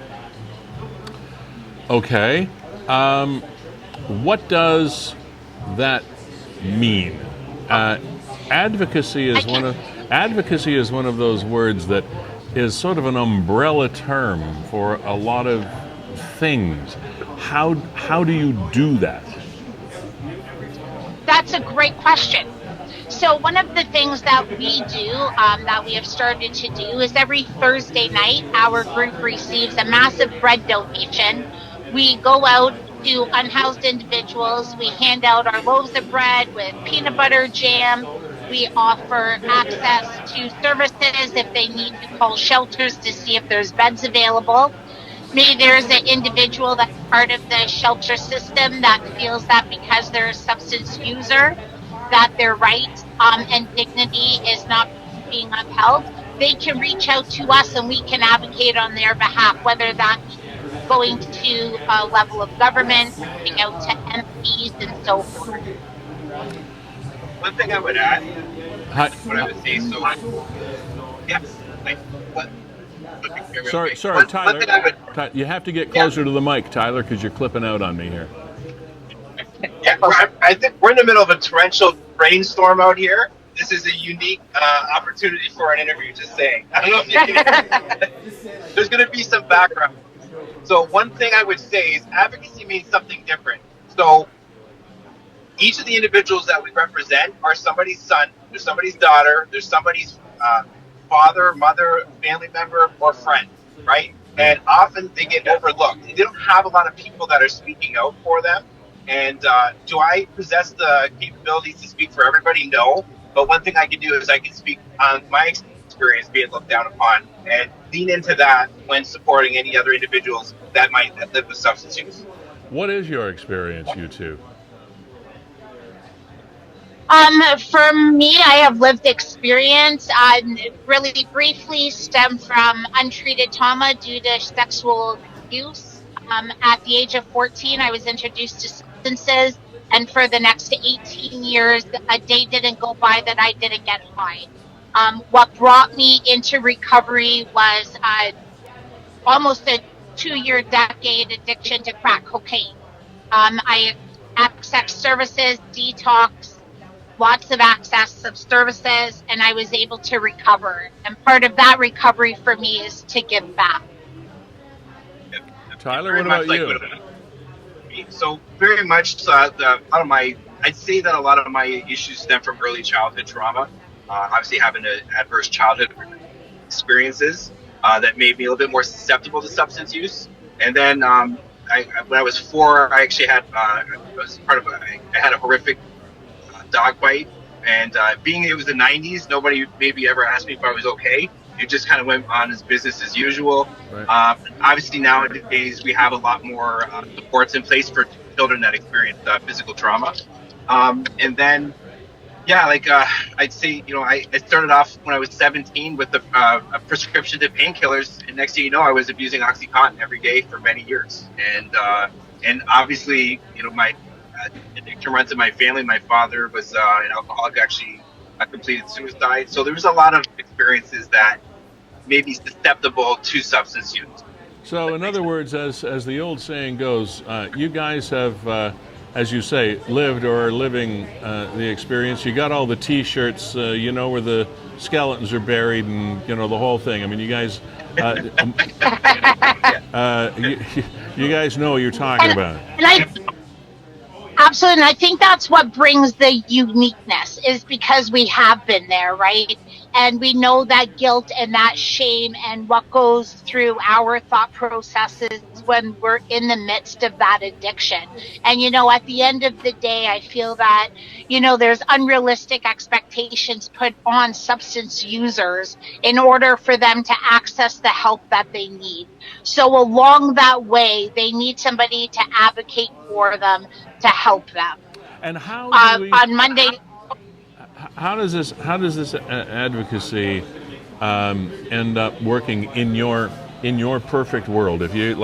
Okay. What does that mean? Advocacy is one of those words that is sort of an umbrella term for a lot of things. How do you do that? That's a great question. So one of the things that we do, that we have started to do, is every Thursday night, our group receives a massive bread donation. We go out to unhoused individuals. We hand out our loaves of bread with peanut butter jam. We offer access to services if they need to call shelters to see if there's beds available. Maybe there's an individual that's part of the shelter system that feels that because they're a substance user, that their right and dignity is not being upheld, they can reach out to us and we can advocate on their behalf, whether that means going to a level of government, reaching out to MPs and so forth. One thing I would add, Hi. what I would say, so yeah, like what? Sorry, One Tyler. thing I would, You have to get closer to the mic, Tyler, because you're clipping out on me here. yeah, I think we're in the middle of a torrential rainstorm out here. This is a unique opportunity for an interview. Just saying. I don't know if you can hear. There's going to be some background. So one thing I would say is advocacy means something different. So each of the individuals that we represent are somebody's son, there's somebody's daughter, there's somebody's father, mother, family member, or friend, right? And often they get overlooked. They don't have a lot of people that are speaking out for them. And do I possess the capabilities to speak for everybody? No. But one thing I can do is I can speak on my experience being looked down upon and lean into that when supporting any other individuals that might live with substance use. What is your experience, you two? For me, I have lived experience. Really briefly stem from untreated trauma due to sexual abuse. At the age of 14, I was introduced to substances, and for the next 18 years, a day didn't go by that I didn't get high. What brought me into recovery was almost a 2-year decade addiction to crack cocaine. I accessed services, detox, lots of access of services, and I was able to recover. And part of that recovery for me is to give back. Tyler, what about you? So very much I'd say that a lot of my issues stem from early childhood trauma. Obviously having adverse childhood experiences that made me a little bit more susceptible to substance use. And then when I was 4, I actually had I had a horrific dog bite, and being it was the 90s, nobody maybe ever asked me if I was okay. It just kind of went on as business as usual. Right. Obviously nowadays we have a lot more supports in place for children that experience physical trauma. And then, I'd say, I started off when I was 17 with a prescription to painkillers, and next thing you know, I was abusing OxyContin every day for many years. And obviously, my addiction runs in my family. My father was an alcoholic, actually completed suicide. So there was a lot of experiences that made me susceptible to substance use. So in other words, as the old saying goes, you guys have, as you say, lived or are living the experience. You got all the T-shirts, where the skeletons are buried, and the whole thing. I mean, you guys, you guys know what you're talking about. Absolutely, and I think that's what brings the uniqueness, is because we have been there, right? And we know that guilt and that shame and what goes through our thought processes when we're in the midst of that addiction. And, at the end of the day, I feel that, there's unrealistic expectations put on substance users in order for them to access the help that they need. So along that way, they need somebody to advocate for them, to help them. And how on Monday? How does this advocacy end up working in your perfect world? If you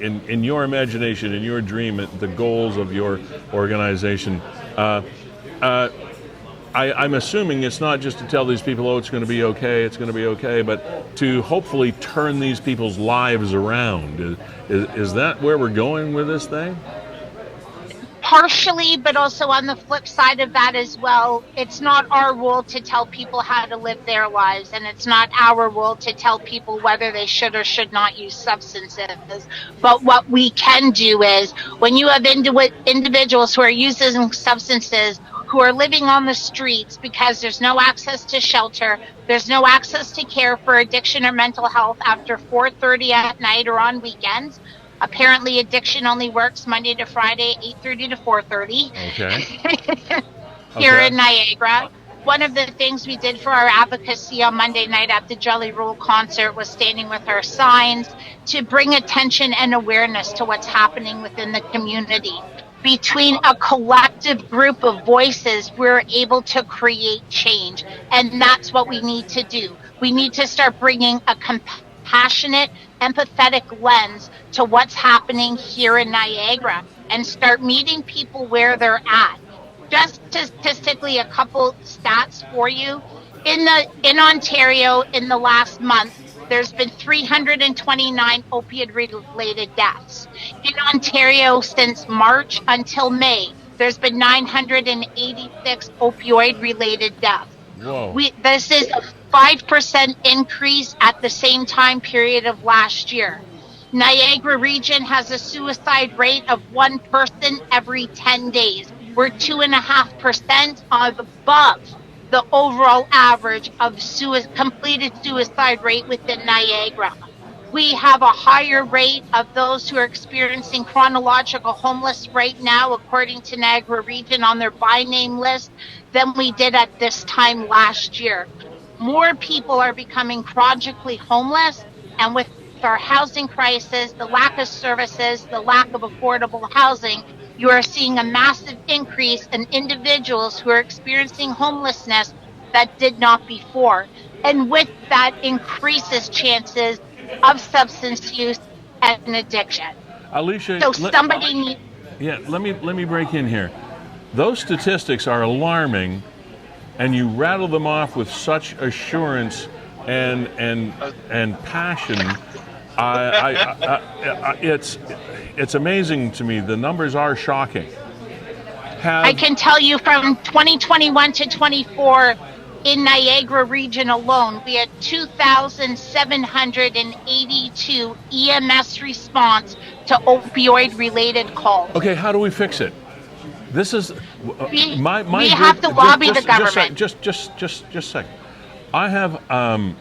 in your imagination, in your dream, the goals of your organization, I'm assuming it's not just to tell these people, oh, it's going to be okay, but to hopefully turn these people's lives around. Is that where we're going with this thing? Partially, but also on the flip side of that as well, it's not our role to tell people how to live their lives, and it's not our role to tell people whether they should or should not use substances. But what we can do is, when you have individuals who are using substances, who are living on the streets because there's no access to shelter, there's no access to care for addiction or mental health after 4:30 at night or on weekends. Apparently, addiction only works Monday to Friday, 8:30 to 4:30. Okay. Here in Niagara. One of the things we did for our advocacy on Monday night at the Jelly Roll concert was standing with our signs to bring attention and awareness to what's happening within the community. between a collective group of voices, we're able to create change. And that's what we need to do. We need to start bringing a compassionate, empathetic lens to what's happening here in Niagara and start meeting people where they're at. Just statistically, a couple stats for you. In Ontario, in the last month, there's been 329 opioid-related deaths. In Ontario, since March until May, there's been 986 opioid-related deaths. Whoa. This is a 5% increase at the same time period of last year. Niagara region has a suicide rate of 1 person every 10 days. We're 2.5% above the overall average of completed suicide rate within Niagara. We have a higher rate of those who are experiencing chronological homeless right now, according to Niagara region on their by name list, than we did at this time last year. More people are becoming chronically homeless, and with our housing crisis, the lack of services, the lack of affordable housing, you are seeing a massive increase in individuals who are experiencing homelessness that did not before. And with that increases chances of substance use and addiction. Alicia, So somebody needs... Yeah, let me break in here. Those statistics are alarming, and you rattle them off with such assurance and passion. It's amazing to me. The numbers are shocking. I can tell you from 2021 to 24 in Niagara region alone, we had 2,782 EMS response to opioid-related calls. Okay, how do we fix it? This is we have to lobby the government. Just a second. I have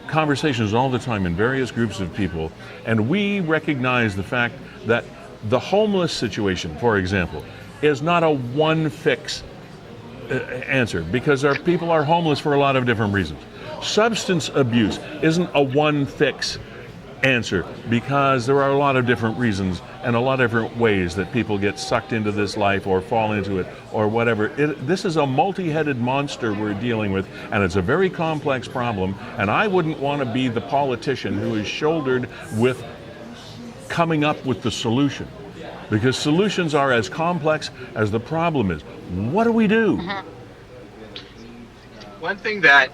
conversations all the time in various groups of people, and we recognize the fact that the homeless situation, for example, is not a one fix answer, because our people are homeless for a lot of different reasons. Substance abuse isn't a one fix answer, because there are a lot of different reasons and a lot of different ways that people get sucked into this life or fall into it or whatever. This is a multi-headed monster we're dealing with, and it's a very complex problem, and I wouldn't want to be the politician who is shouldered with coming up with the solution, because solutions are as complex as the problem is. What do we do? One thing that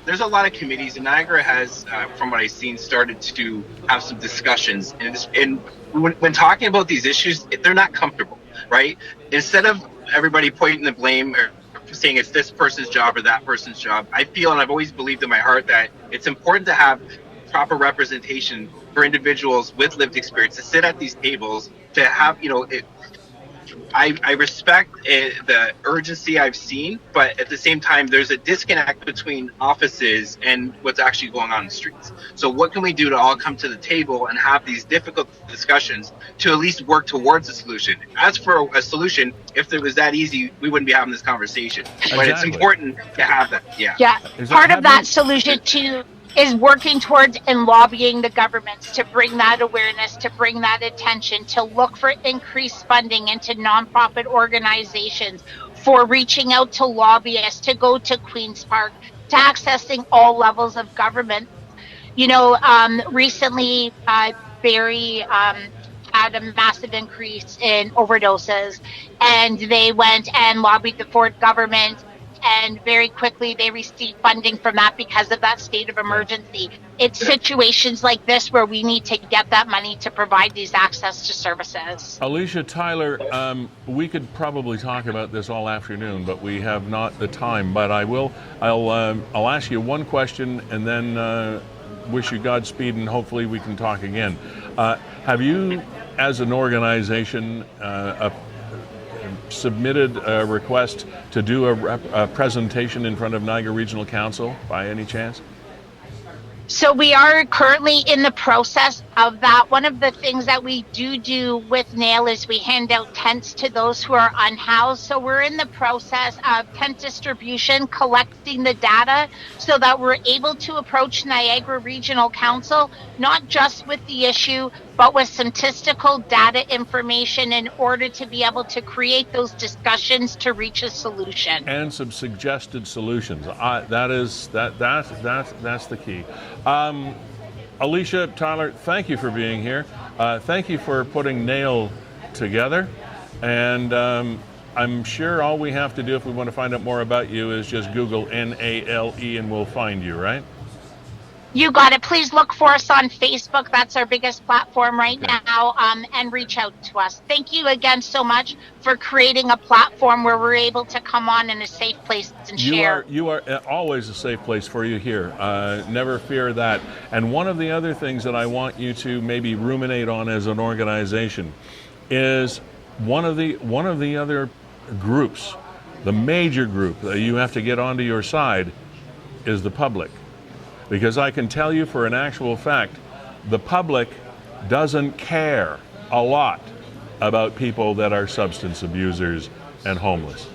there's a lot of committees, and Niagara has, from what I've seen, started to have some discussions. And when talking about these issues, they're not comfortable, right? Instead of everybody pointing the blame or saying it's this person's job or that person's job, I feel, and I've always believed in my heart, that it's important to have proper representation for individuals with lived experience to sit at these tables, to have, I respect the urgency I've seen, but at the same time, there's a disconnect between offices and what's actually going on in the streets. So what can we do to all come to the table and have these difficult discussions to at least work towards a solution? As for a solution, if it was that easy, we wouldn't be having this conversation. Exactly. But it's important to have that. Yeah. Part of that solution too is working towards and lobbying the governments to bring that awareness, to bring that attention, to look for increased funding into nonprofit organizations, for reaching out to lobbyists, to go to Queen's Park, to accessing all levels of government. Recently, Barrie had a massive increase in overdoses, and they went and lobbied the Ford government, and very quickly they received funding from that because of that state of emergency. It's situations like this where we need to get that money to provide these access to services. Alicia, Tyler, we could probably talk about this all afternoon, but we have not the time. But I'll ask you one question and then wish you Godspeed, and hopefully we can talk again. Have you, as an organization, submitted a request to do a presentation in front of Niagara Regional Council by any chance? So we are currently in the process of that. One of the things that we do with NALE is we hand out tents to those who are unhoused. So we're in the process of tent distribution, collecting the data so that we're able to approach Niagara Regional Council, not just with the issue, but with statistical data information in order to be able to create those discussions to reach a solution. And some suggested solutions. That's the key. Alicia, Tyler, thank you for being here. Thank you for putting NALE together. And I'm sure all we have to do if we want to find out more about you is just Google NALE and we'll find you, right? You got it. Please look for us on Facebook. That's our biggest platform right now, and reach out to us. Thank you again so much for creating a platform where we're able to come on in a safe place and share. You are always a safe place for you here. Never fear that. And one of the other things that I want you to maybe ruminate on as an organization is one of the other groups, the major group that you have to get onto your side is the public. Because I can tell you for an actual fact, the public doesn't care a lot about people that are substance abusers and homeless.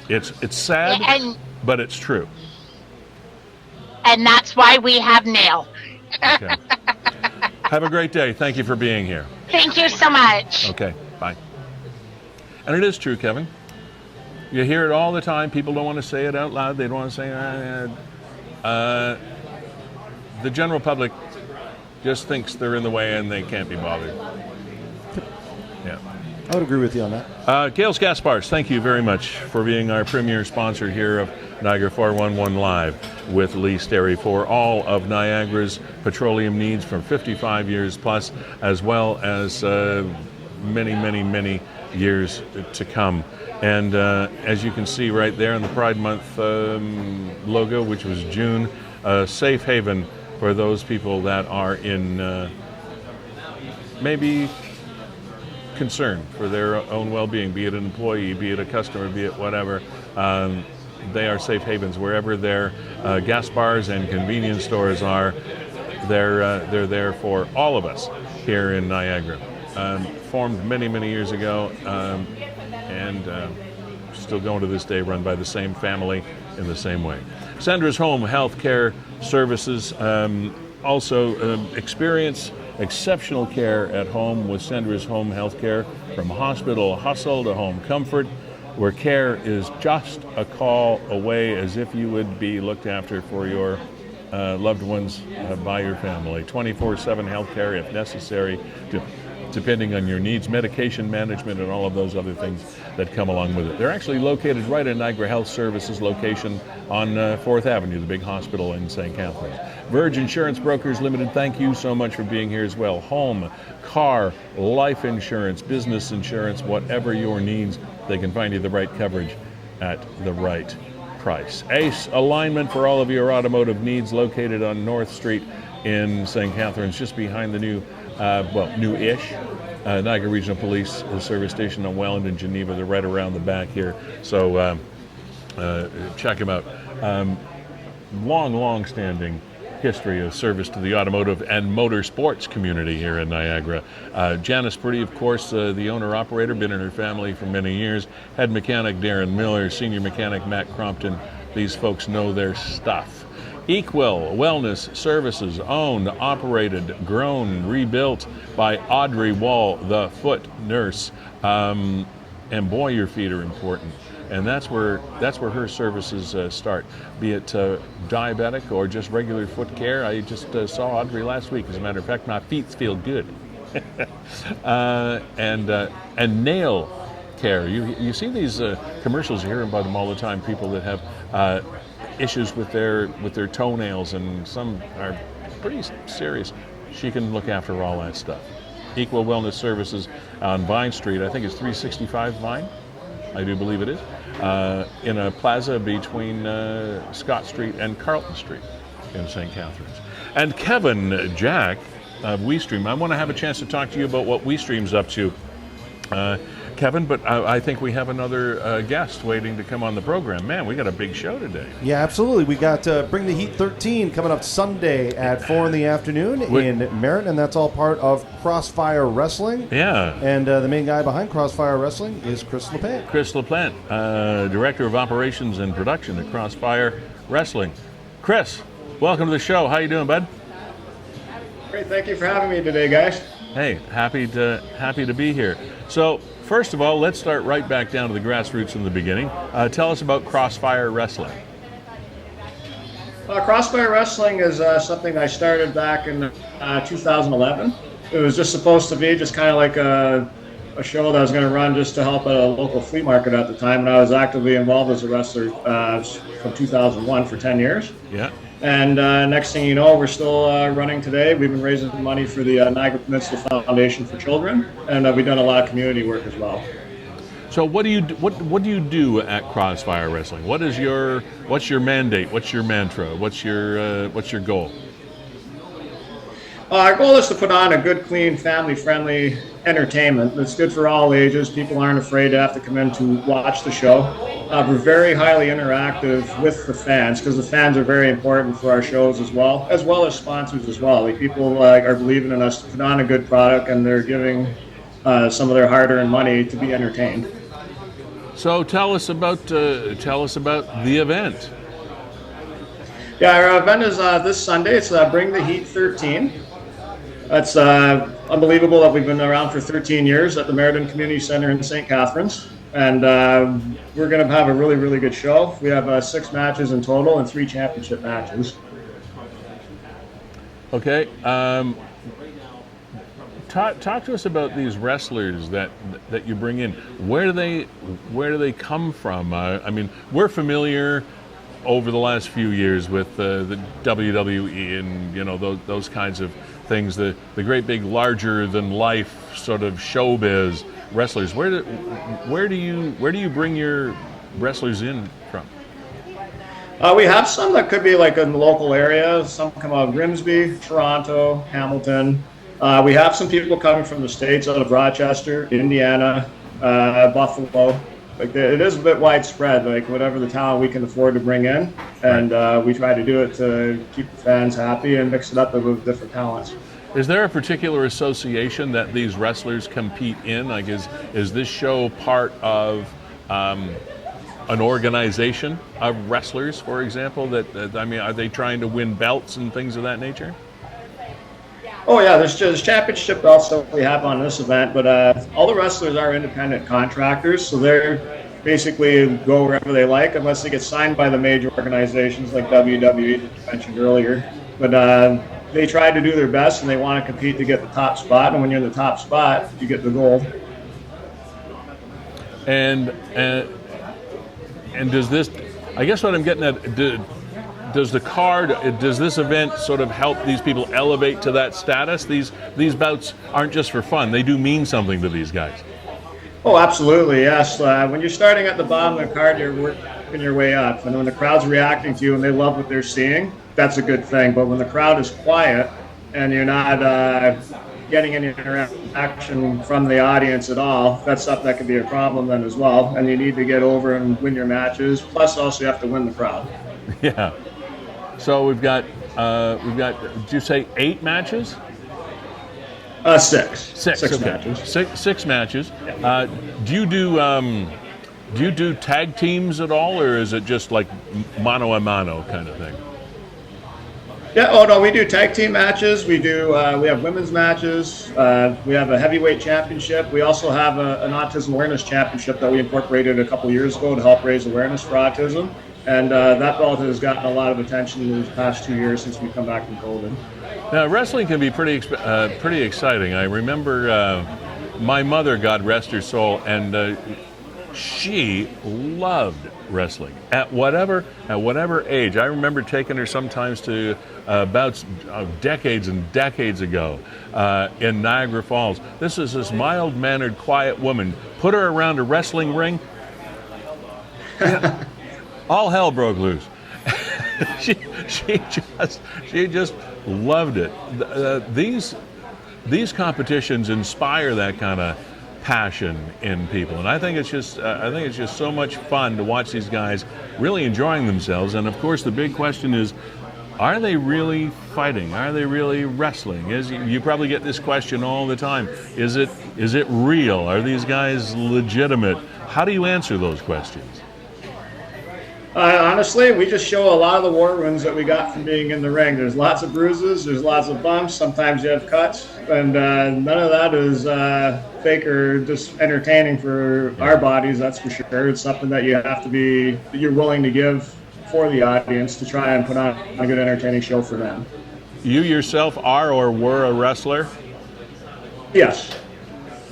It's sad, but it's true. And that's why we have NALE. Okay. Have a great day. Thank you for being here. Thank you so much. Okay, bye. And it is true, Kevin. You hear it all the time. People don't want to say it out loud. They don't want to say the general public just thinks they're in the way and they can't be bothered. Yeah. I would agree with you on that. Gales Gas Bars, thank you very much for being our premier sponsor here of Niagara 411 Live with Lee Sterry for all of Niagara's petroleum needs from 55 years plus, as well as many, many, many years to come. And as you can see right there in the Pride Month logo, which was June, a safe haven for those people that are in maybe concern for their own well-being, be it an employee, be it a customer, be it whatever. They are safe havens wherever their gas bars and convenience stores are. They're there for all of us here in Niagara. Formed many, many years ago. And still going to this day, run by the same family in the same way. Sendra's Home Health Care Services also experience exceptional care at home with Sendra's Home Health Care, from hospital hustle to home comfort, where care is just a call away, as if you would be looked after for your loved ones by your family. 24/7 health care if necessary, depending on your needs, medication management, and all of those other things that come along with it. They're actually located right in Niagara Health Services location on 4th Avenue, the big hospital in St. Catharines. Verge Insurance Brokers Limited, thank you so much for being here as well. Home, car, life insurance, business insurance, whatever your needs, they can find you the right coverage at the right price. Ace Alignment for all of your automotive needs, located on North Street in St. Catharines, just behind the new-ish Niagara Regional Police Service Station on Welland and Geneva. They're right around the back here, so check them out. Long-standing history of service to the automotive and motorsports community here in Niagara. Janice Purdy, of course, the owner-operator, been in her family for many years. Head mechanic Darren Miller, senior mechanic Matt Crompton. These folks know their stuff. Equal Wellness Services, owned, operated, grown, rebuilt by Audrey Wall, the foot nurse. And boy, your feet are important. And that's where her services start, be it diabetic or just regular foot care. I just saw Audrey last week. As a matter of fact, my feet feel good. And nail care. You see these commercials, you hear about them all the time. People that have issues with their toenails, and some are pretty serious. She can look after all that stuff. Equal Wellness Services on Vine Street. I think it's 365 Vine. I do believe it is. In a plaza between Scott Street and Carlton Street in St. Catharines. And Kevin Jack of WeeStreem, I want to have a chance to talk to you about what WeeStream's up to. Kevin, but I think we have another guest waiting to come on the program. Man, we got a big show today. Yeah, absolutely. We got Bring the Heat 13 coming up Sunday at 4 in the afternoon in Meritton, and that's all part of Crossfire Wrestling. Yeah. And the main guy behind Crossfire Wrestling is Chris LaPlante. Chris LaPlante, Director of Operations and Production at Crossfire Wrestling. Chris, welcome to the show. How you doing, bud? Great, thank you for having me today, guys. Hey, happy to be here. So, first of all, let's start right back down to the grassroots in the beginning. Tell us about Crossfire Wrestling. Crossfire Wrestling is something I started back in 2011. It was just supposed to be just kind of like a show that I was going to run just to help a local flea market at the time, and I was actively involved as a wrestler from 2001 for 10 years. Yeah. And next thing you know, we're still running today. We've been raising money for the Niagara Peninsula Foundation for Children, and we've done a lot of community work as well. So what do you do at Crossfire Wrestling? What's your mandate? What's your mantra? What's your goal? Our goal is to put on a good, clean, family-friendly entertainment that's good for all ages. People aren't afraid to have to come in to watch the show. We're very highly interactive with the fans because the fans are very important for our shows as well as sponsors as well. Like, people are believing in us to put on a good product, and they're giving some of their hard-earned money to be entertained. So tell us about the event. Yeah, our event is this Sunday. It's Bring the Heat 13. It's unbelievable that we've been around for 13 years at the Meritton Community Center in St. Catharines. And we're going to have a really, really good show. We have 6 matches in total and 3 championship matches. Okay. Talk to us about these wrestlers that you bring in. Where do they come from? I mean, we're familiar over the last few years with the WWE and those kinds of things. The great big larger than life sort of showbiz wrestlers. Where do you bring your wrestlers in from? We have some that could be like in the local area. Some come out of Grimsby, Toronto, Hamilton. We have some people coming from the States, out of Rochester, Indiana, Buffalo. Like, it is a bit widespread, like whatever the talent we can afford to bring in. And we try to do it to keep the fans happy and mix it up with different talents. Is there a particular association that these wrestlers compete in? Like, is this show part of an organization of wrestlers, for example? Are they trying to win belts and things of that nature? Oh yeah, there's championship belts that we have on this event, but all the wrestlers are independent contractors, so they're basically go wherever they like, unless they get signed by the major organizations like WWE that you mentioned earlier. But they try to do their best, and they want to compete to get the top spot, and when you're in the top spot, you get the gold. And does this? I guess what I'm getting at. Does this event sort of help these people elevate to that status? These bouts aren't just for fun; they do mean something to these guys. Oh, absolutely, yes. When you're starting at the bottom of the card, you're working your way up, and when the crowd's reacting to you and they love what they're seeing, that's a good thing. But when the crowd is quiet and you're not getting any interaction from the audience at all, that's stuff that could be a problem then as well. And you need to get over and win your matches. Plus, also you have to win the crowd. Yeah. So we've got. Did you say 8 matches? 6. Six okay. matches. Six matches. Yeah. Do you do tag teams at all, or is it just like mano a mano kind of thing? Yeah. Oh no, we do tag team matches. We do. We have women's matches. We have a heavyweight championship. We also have an autism awareness championship that we incorporated a couple years ago to help raise awareness for autism. And that belt has gotten a lot of attention in the past 2 years since we come back from COVID. Now, wrestling can be pretty exciting. I remember my mother, God rest her soul, and she loved wrestling at whatever age. I remember taking her sometimes to bouts decades and decades ago in Niagara Falls. This is this mild-mannered, quiet woman. Put her around a wrestling ring. All hell broke loose. she just loved it. These competitions inspire that kind of passion in people, and I think it's just so much fun to watch these guys really enjoying themselves. And of course, the big question is, are they really fighting? Are they really wrestling? You probably get this question all the time. Is it real? Are these guys legitimate? How do you answer those questions? Honestly, we just show a lot of the war wounds that we got from being in the ring. There's lots of bruises, there's lots of bumps, sometimes you have cuts, and none of that is fake or just entertaining for our bodies, that's for sure. It's something that you're willing to give for the audience to try and put on a good entertaining show for them. You yourself are or were a wrestler? Yes.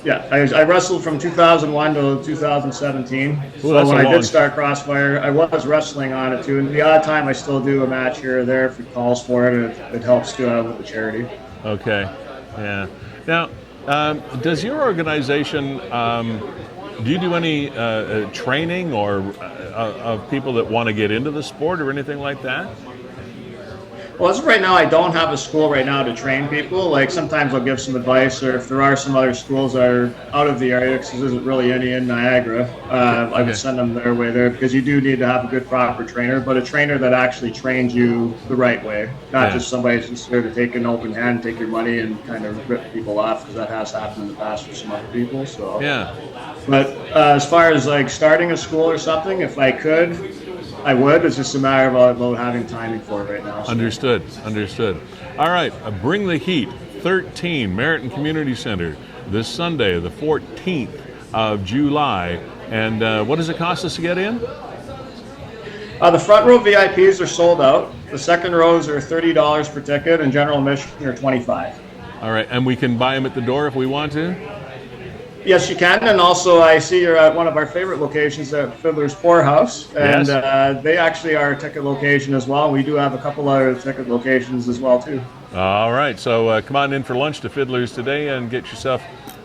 Yeah, I wrestled from 2001 to 2017. So when I did start Crossfire, I was wrestling on it too. And the odd time I still do a match here or there if it calls for it. It helps too with the charity. Okay, yeah. Now, does your organization, do you do any training or of people that want to get into the sport or anything like that? Well, as of right now, I don't have a school right now to train people. Like sometimes I'll give some advice, or if there are some other schools that are out of the area, because there isn't really any in Niagara, I would send them their way there, because you do need to have a good proper trainer, but a trainer that actually trains you the right way, not just somebody who's just there to take an open hand, take your money, and kind of rip people off, because that has happened in the past with some other people. So yeah. But as far as like starting a school or something, if I could, I would. It's just a matter of about having timing for it right now. So. Understood. All right, Bring the Heat, 13, Meritton Community Center, this Sunday, the 14th of July. And what does it cost us to get in? The front row VIPs are sold out. The second rows are $30 per ticket, and general admission are $25. All right, and we can buy them at the door if we want to? Yes, you can, and also I see you're at one of our favorite locations at Fiddler's Poorhouse, and they actually are a ticket location as well. We do have a couple other ticket locations as well, too. All right, so come on in for lunch to Fiddler's today and get yourself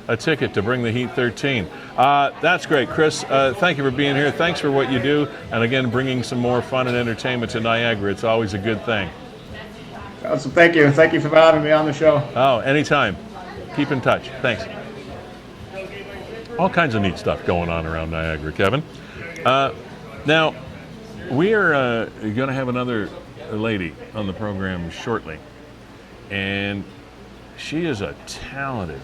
a ticket to Bring the Heat 13. That's great, Chris. Thank you for being here. Thanks for what you do, and again, bringing some more fun and entertainment to Niagara. It's always a good thing. So thank you. Thank you for having me on the show. Oh, anytime. Keep in touch. Thanks. All kinds of neat stuff going on around Niagara, Kevin. Now, we are going to have another lady on the program shortly, and she is a talented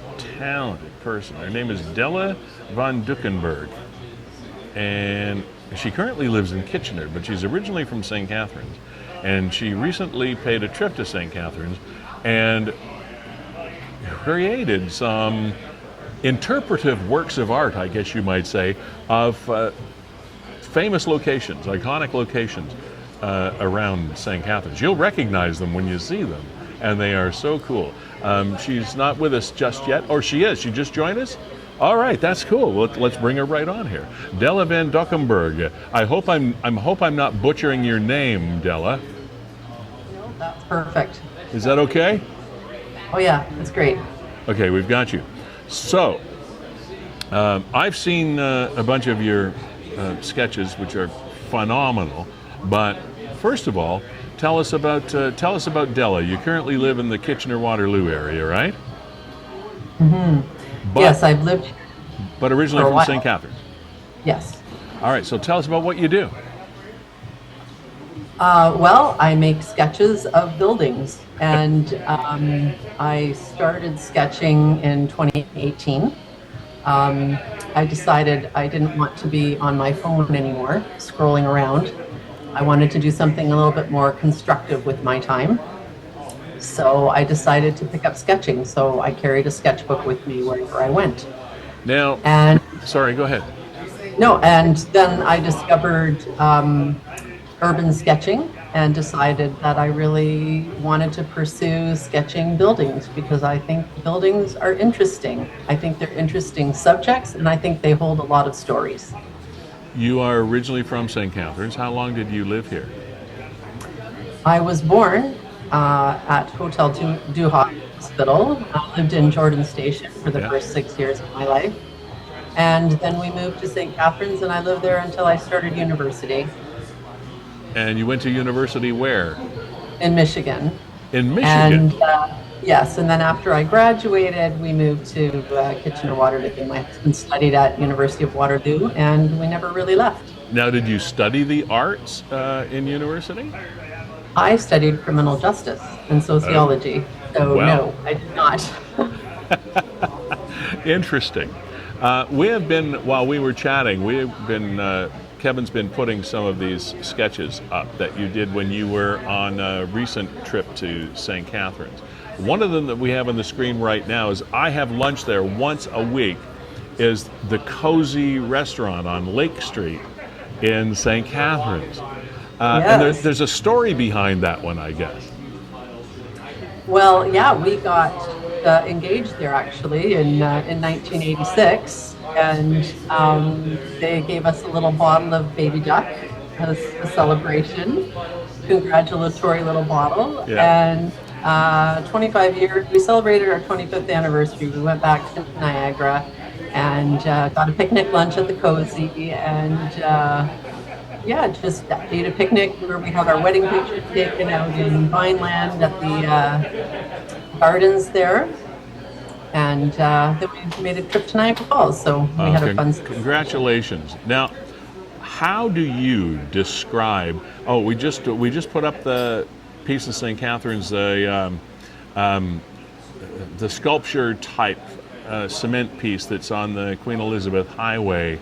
person. Her name is Della vanDokkenburg, and she currently lives in Kitchener, but she's originally from St. Catharines, and she recently paid a trip to St. Catharines and created some interpretive works of art, I guess you might say, of famous locations, iconic locations around St. Catharines. You'll recognize them when you see them, and they are so cool. She's not with us just yet, or she is. She just joined us? All right, that's cool. Let's bring her right on here. Della vanDokkenburg. I hope I'm not butchering your name, Della. No, that's perfect. Is that okay? Oh yeah, that's great. Okay, we've got you. So, I've seen a bunch of your sketches, which are phenomenal. But first of all, tell us about Della. You currently live in the Kitchener-Waterloo area, right? Mm-hmm. Yes, I've lived. But originally from St. Catharines. Yes. All right. So tell us about what you do. Well, I make sketches of buildings, and I started sketching in 2018. I decided I didn't want to be on my phone anymore, scrolling around. I wanted to do something a little bit more constructive with my time. So I decided to pick up sketching. So I carried a sketchbook with me wherever I went. Now, sorry, go ahead. No, and then I discovered urban sketching and decided that I really wanted to pursue sketching buildings because I think buildings are interesting. I think they're interesting subjects, and I think they hold a lot of stories. You are originally from St. Catharines. How long did you live here? I was born at Hotel du Hospital. I lived in Jordan Station for the first 6 years of my life. And then we moved to St. Catharines, and I lived there until I started university. And you went to university where? In Michigan. In Michigan? And Yes, and then after I graduated, we moved to Kitchener-Waterloo. My husband studied at University of Waterloo, and we never really left. Now, did you study the arts in university? I studied criminal justice and sociology, so Wow. no, I did not. Interesting. We have been, while we were chatting, Kevin's been putting some of these sketches up that you did when you were on a recent trip to St. Catharines. One of them that we have on the screen right now is I have lunch there once a week, is the Cozy Restaurant on Lake Street in St. Catharines. And Yes. there's a story behind that one, I guess. Well, yeah, we got engaged there actually in 1986, and they gave us a little bottle of baby duck as a celebration, congratulatory little bottle. Yeah. And 25 years, we celebrated our 25th anniversary. We went back to Niagara and got a picnic lunch at the Cozy, and yeah, just ate a picnic where we had our wedding pictures taken out in Vineland at the gardens there. And then we made a trip to Niagara Falls, so we had a fun. Congratulations. Now, how do you describe? Oh, we just put up the piece of St. Catharines, the sculpture type cement piece that's on the Queen Elizabeth Highway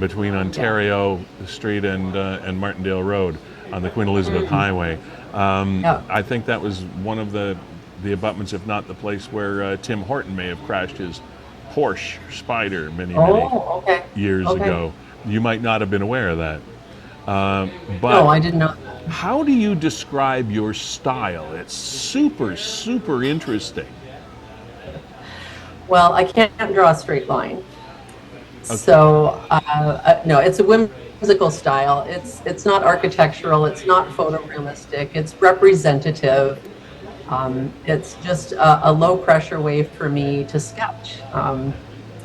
between Ontario Street and Martindale Road on the Queen Elizabeth Highway. I think that was one of the abutments, if not the place where Tim Horton may have crashed his Porsche Spider many years ago. You might not have been aware of that. But no, I didn't know. How do you describe your style? It's super, super interesting. Well, I can't draw a straight line. Okay. So, no, it's a whimsical style. It's not architectural. It's not photorealistic. It's representative. It's just a low pressure way for me to sketch.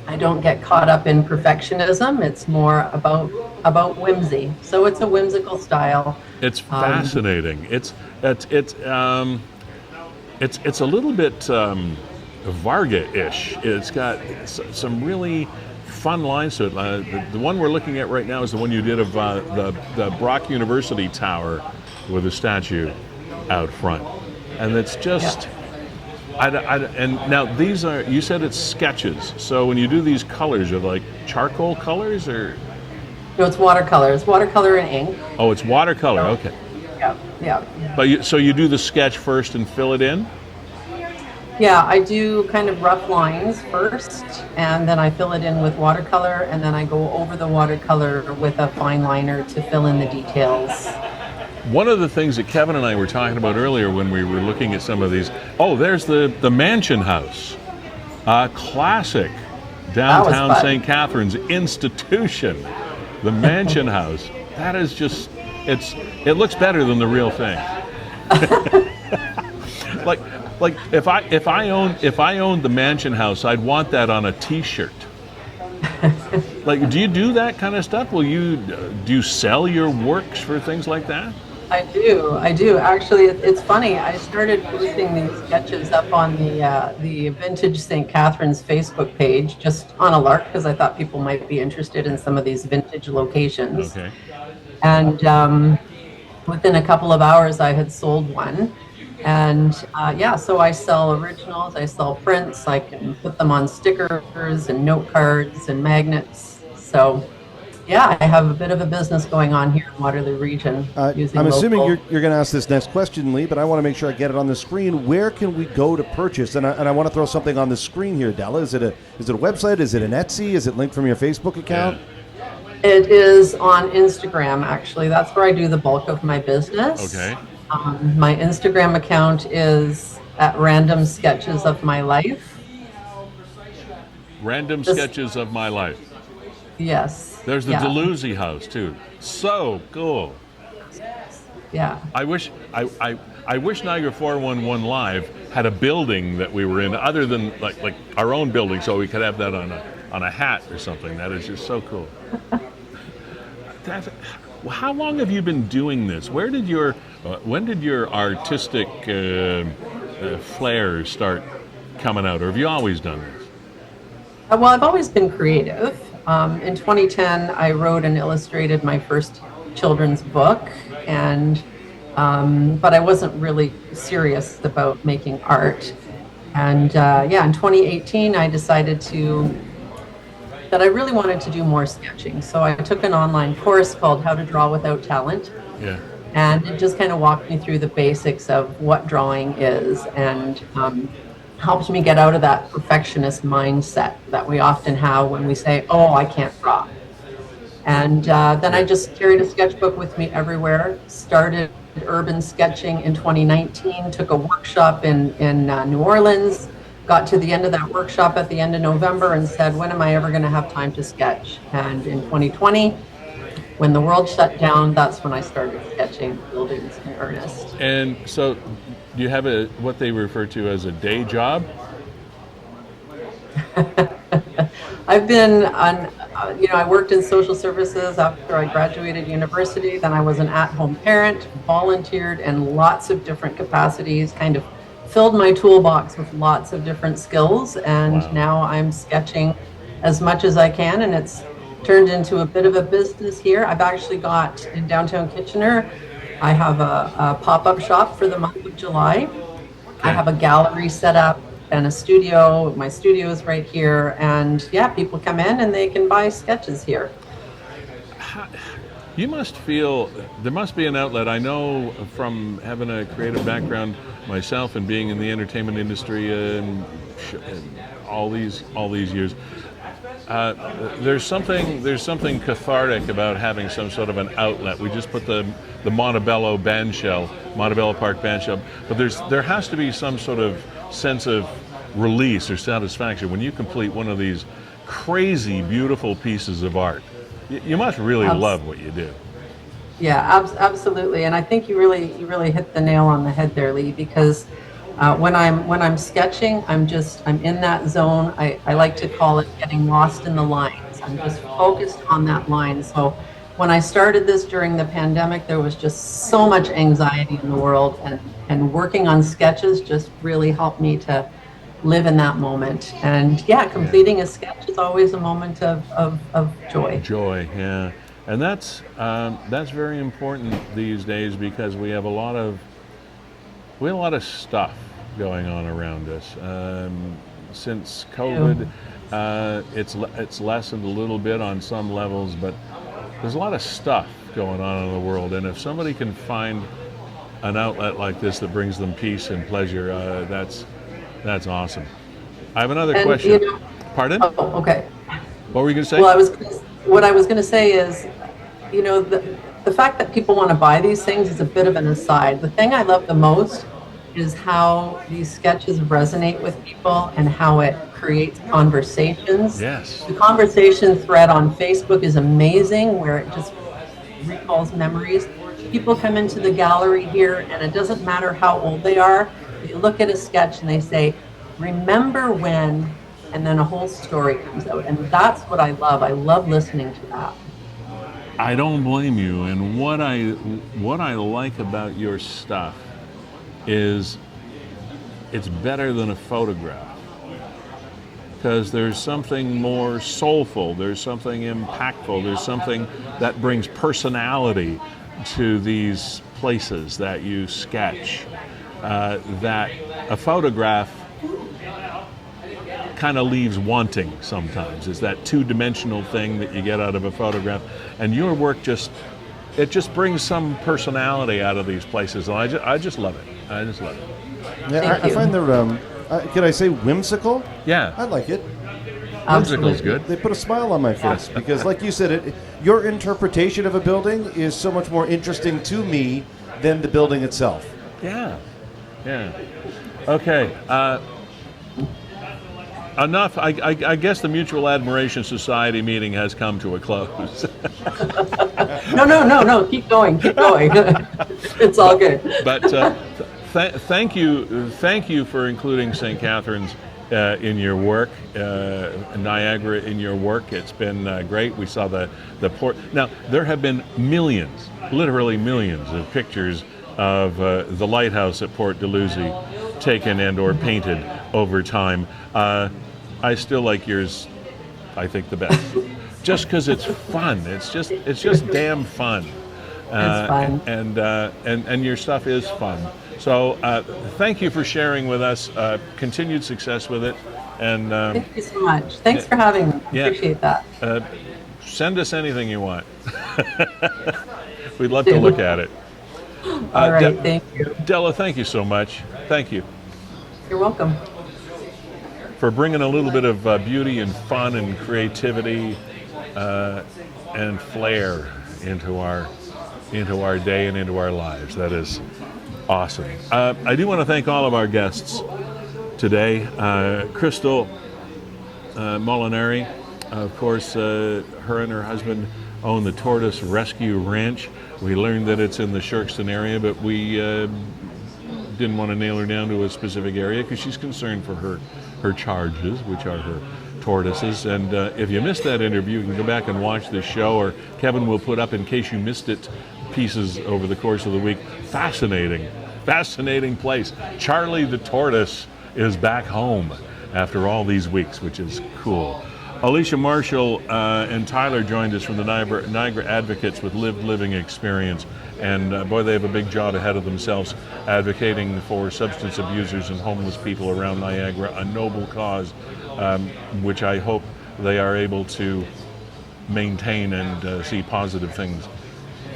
I don't get caught up in perfectionism. It's more about whimsy. So it's a whimsical style. It's fascinating. It's a little bit Varga-ish. It's got some really fun lines to it. The one we're looking at right now is the one you did of the Brock University Tower with a statue out front. And it's just, and now these are, you said it's sketches. So when you do these colors, are like charcoal colors or? No, it's watercolor. It's watercolor and ink. Oh, it's watercolor, okay. Yeah. But so you do the sketch first and fill it in? Yeah, I do kind of rough lines first, and then I fill it in with watercolor, and then I go over the watercolor with a fine liner to fill in the details. One of the things that Kevin and I were talking about earlier when we were looking at some of these, there's the Mansion House, classic downtown St. Catharines institution. The Mansion House, that is just, it looks better than the real thing. Like if I owned the Mansion House, I'd want that on a T-shirt. Like, do you do that kind of stuff? Do you sell your works for things like that? I do. Actually, it's funny. I started posting these sketches up on the Vintage St. Catharines Facebook page just on a lark because I thought people might be interested in some of these vintage locations. Okay. And within a couple of hours, I had sold one. And so I sell originals, I sell prints, I can put them on stickers and note cards and magnets. So yeah, I have a bit of a business going on here in Waterloo region. I'm assuming you're going to ask this next question, Lee, but I want to make sure I get it on the screen. Where can we go to purchase? And I want to throw something on the screen here, Della. Is it a website? Is it an Etsy? Is it linked from your Facebook account? Yeah. It is on Instagram, actually. That's where I do the bulk of my business. Okay. My Instagram account is at Random Sketches of My Life. Random Sketches of My Life. Yes. There's the Deluzzi house too. So cool. Yeah. I wish Niagara 411 Live had a building that we were in, other than like our own building, so we could have that on a hat or something. That is just so cool. How long have you been doing this? When did your artistic flares start coming out, or have you always done this? Well, I've always been creative. In 2010, I wrote and illustrated my first children's book, and but I wasn't really serious about making art. And in 2018, I decided that I really wanted to do more sketching. So I took an online course called How to Draw Without Talent. Yeah. And it just kind of walked me through the basics of what drawing is, and helped me get out of that perfectionist mindset that we often have when we say, oh, I can't draw. And then I just carried a sketchbook with me everywhere, started urban sketching in 2019, took a workshop in New Orleans, got to the end of that workshop at the end of November and said, when am I ever going to have time to sketch? And in 2020, when the world shut down, that's when I started sketching buildings in earnest. And so, do you have what they refer to as a day job? I've been I worked in social services after I graduated university. Then I was an at-home parent, volunteered in lots of different capacities, kind of filled my toolbox with lots of different skills. And Wow. Now I'm sketching as much as I can, and it's turned into a bit of a business here. I've actually got in downtown Kitchener, I have a pop-up shop for the month of July. I have a gallery set up and a studio. My studio is right here, and people come in and they can buy sketches here. You must feel there must be an outlet. I know from having a creative background myself and being in the entertainment industry and all these years. There's something cathartic about having some sort of an outlet. We just put the Montebello Park bandshell, but there has to be some sort of sense of release or satisfaction when you complete one of these crazy beautiful pieces of art. You must really love what you do. Yeah, absolutely. And I think you really hit the nail on the head there, Lee, because when I'm sketching, I'm in that zone. I like to call it getting lost in the lines. I'm just focused on that line. So when I started this during the pandemic, there was just so much anxiety in the world, and working on sketches just really helped me to live in that moment. And completing a sketch is always a moment of joy. Joy, yeah. And that's very important these days because we have a lot of stuff going on around us. Since COVID, it's lessened a little bit on some levels, but there's a lot of stuff going on in the world. And if somebody can find an outlet like this that brings them peace and pleasure, that's awesome. I have another question. Pardon? Oh, okay. What were you going to say? Well, what I was going to say is, the fact that people want to buy these things is a bit of an aside. The thing I love the most is how these sketches resonate with people and how it creates conversations. Yes. The conversation thread on Facebook is amazing, where it just recalls memories. People come into the gallery here, and it doesn't matter how old they are. They look at a sketch and they say, remember when, and then a whole story comes out. And that's what I love. I love listening to that. I don't blame you. And what I like about your stuff is it's better than a photograph, because there's something more soulful, there's something impactful, there's something that brings personality to these places that you sketch, that a photograph kind of leaves wanting sometimes. It's that two-dimensional thing that you get out of a photograph, and your work just brings some personality out of these places, and I just love it. I just love it. Yeah, I find they're, could I say whimsical? Yeah. I like it. Whimsical's good. They put a smile on my face because, like you said, your interpretation of a building is so much more interesting to me than the building itself. Yeah. Okay. Enough. I guess the Mutual Admiration Society meeting has come to a close. No. Keep going. It's all good. But thank you for including St. Catharines in your work, Niagara in your work. It's been great. We saw the port. Now, there have been literally millions of pictures of the lighthouse at Port Dalhousie taken and or painted over time. I still like yours, I think, the best. Just because it's fun. It's just damn fun. It's fun. And your stuff is fun. So thank you for sharing with us. Continued success with it. And Thank you so much. Thanks for having me. Yeah. Appreciate that. Send us anything you want. We'd love to look at it. All right. Thank you. Della, thank you so much. Thank you You're welcome. for bringing a little bit of beauty and fun and creativity and flair into our day and into our lives. That is awesome. I do want to thank all of our guests today. Crystal Molinari, of course, her and her husband own the Tortoise Rescue Ranch. We learned that it's in the Shirkston area, but we didn't want to nail her down to a specific area because she's concerned for her charges, which are her tortoises. And if you missed that interview, you can go back and watch this show, or Kevin will put up, in case you missed it, pieces over the course of the week. Fascinating place. Charlie the tortoise is back home after all these weeks, which is cool. Alicia Marshall and Tyler joined us from the Niagara Advocates with lived living experience. And boy, they have a big job ahead of themselves advocating for substance abusers and homeless people around Niagara, a noble cause, which I hope they are able to maintain and see positive things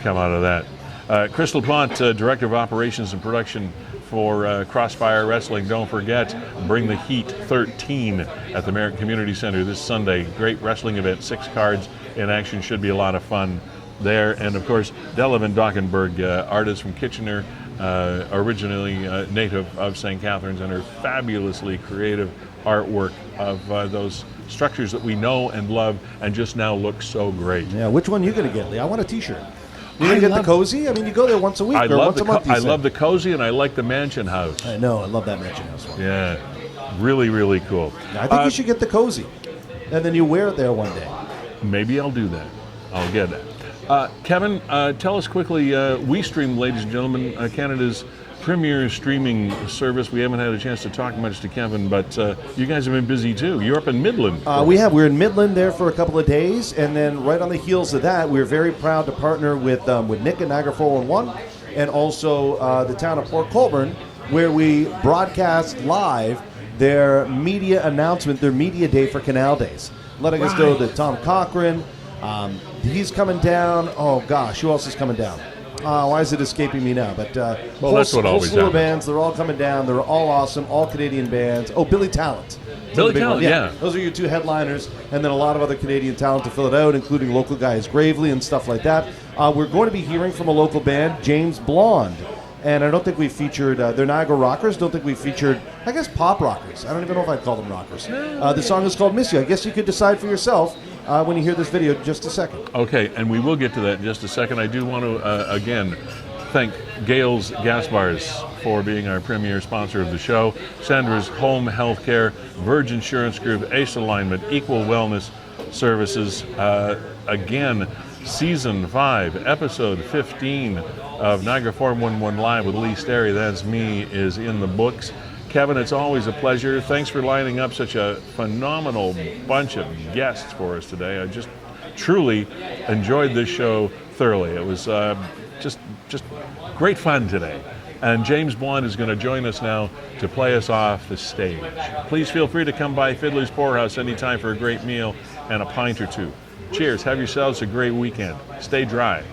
come out of that. Crystal Pont, Director of Operations and Production for Crossfire Wrestling. Don't forget, Bring the Heat 13 at the Meritton Community Center this Sunday. Great wrestling event, 6 cards in action, should be a lot of fun there. And of course, Della vanDokkenburg, artist from Kitchener, originally native of St. Catharines, and her fabulously creative artwork of those structures that we know and love and just now look so great. Yeah, which one are you going to get, Lee? I want a t-shirt. You're going to get the cozy? I mean, you go there once a week or once a month. I love the cozy, and I like the mansion house. I know, I love that mansion house one. Yeah, really, really cool. I think you should get the cozy, and then you wear it there one day. Maybe I'll do that. I'll get it. Kevin, tell us quickly, WeeStreem, ladies and gentlemen, Canada's premier streaming service. We haven't had a chance to talk much to Kevin, but you guys have been busy too. You're up in Midland. We're in Midland there for a couple of days, and then right on the heels of that, we're very proud to partner with Nick and Niagara 411, and also the town of Port Colborne, where we broadcast live their media announcement, their media day for Canal Days, letting us know that Tom Cochran, he's coming down. Oh gosh, who else is coming down? Why is it escaping me now? But well, that's what always happens. Bands, they're all coming down. They're all awesome, all Canadian bands. Oh, Billy Talent. Billy Talent, yeah. Those are your 2 headliners, and then a lot of other Canadian talent to fill it out, including local guys, Gravely and stuff like that. We're going to be hearing from a local band, James Blonde. And I don't think we featured, they're Niagara rockers. Don't think we featured, I guess, pop rockers. I don't even know if I'd call them rockers. The song is called Miss You. I guess you could decide for yourself when you hear this video in just a second. Okay, and we will get to that in just a second. I do want to, again, thank Gales Gas Bars for being our premier sponsor of the show. Sandra's Home Healthcare, Verge Insurance Group, Ace Alignment, Equal Wellness Services. Again, Season 5, Episode 15 of Niagara 411 Live with Lee Sterry, that's me, is in the books. Kevin, it's always a pleasure. Thanks for lining up such a phenomenal bunch of guests for us today. I just truly enjoyed this show thoroughly. It was just great fun today. And James Blonde is going to join us now to play us off the stage. Please feel free to come by Fiddler's Poorhouse anytime for a great meal and a pint or two. Cheers. Have yourselves a great weekend. Stay dry.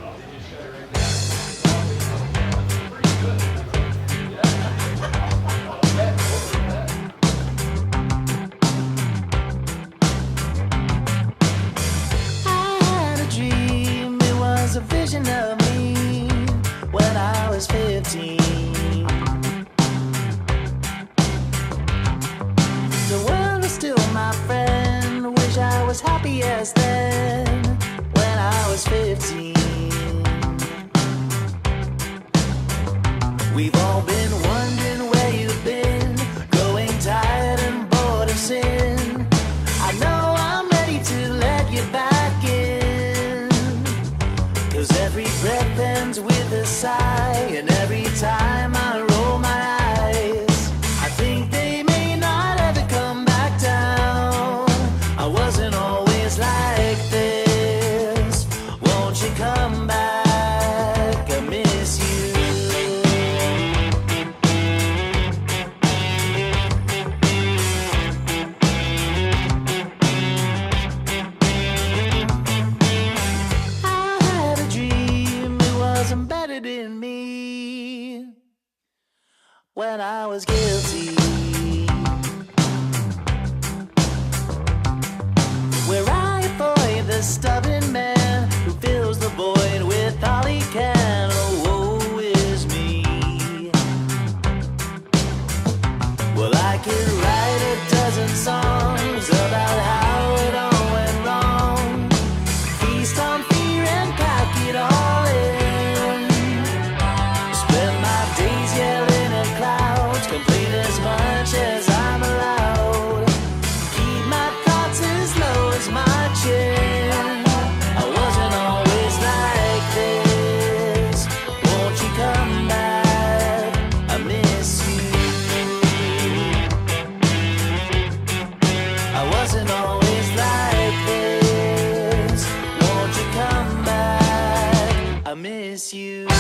We've all been wondering where you've been, growing tired and bored of sin. I know I'm ready to let you back in, 'cause every breath ends with a sigh, and every time I roll my eyes, I when I was guilty. Where I avoid the stubborn man who fills the void with all he can. Oh, woe is me. Well, I could write a dozen songs about how it all went wrong. Feast on fear and pack it all in. Spend my days yelling at clouds, complain as much as I'm allowed. Keep my thoughts as low as my chin. I wasn't always like this. Won't you come back? I miss you. I wasn't always like this. Won't you come back? I miss you.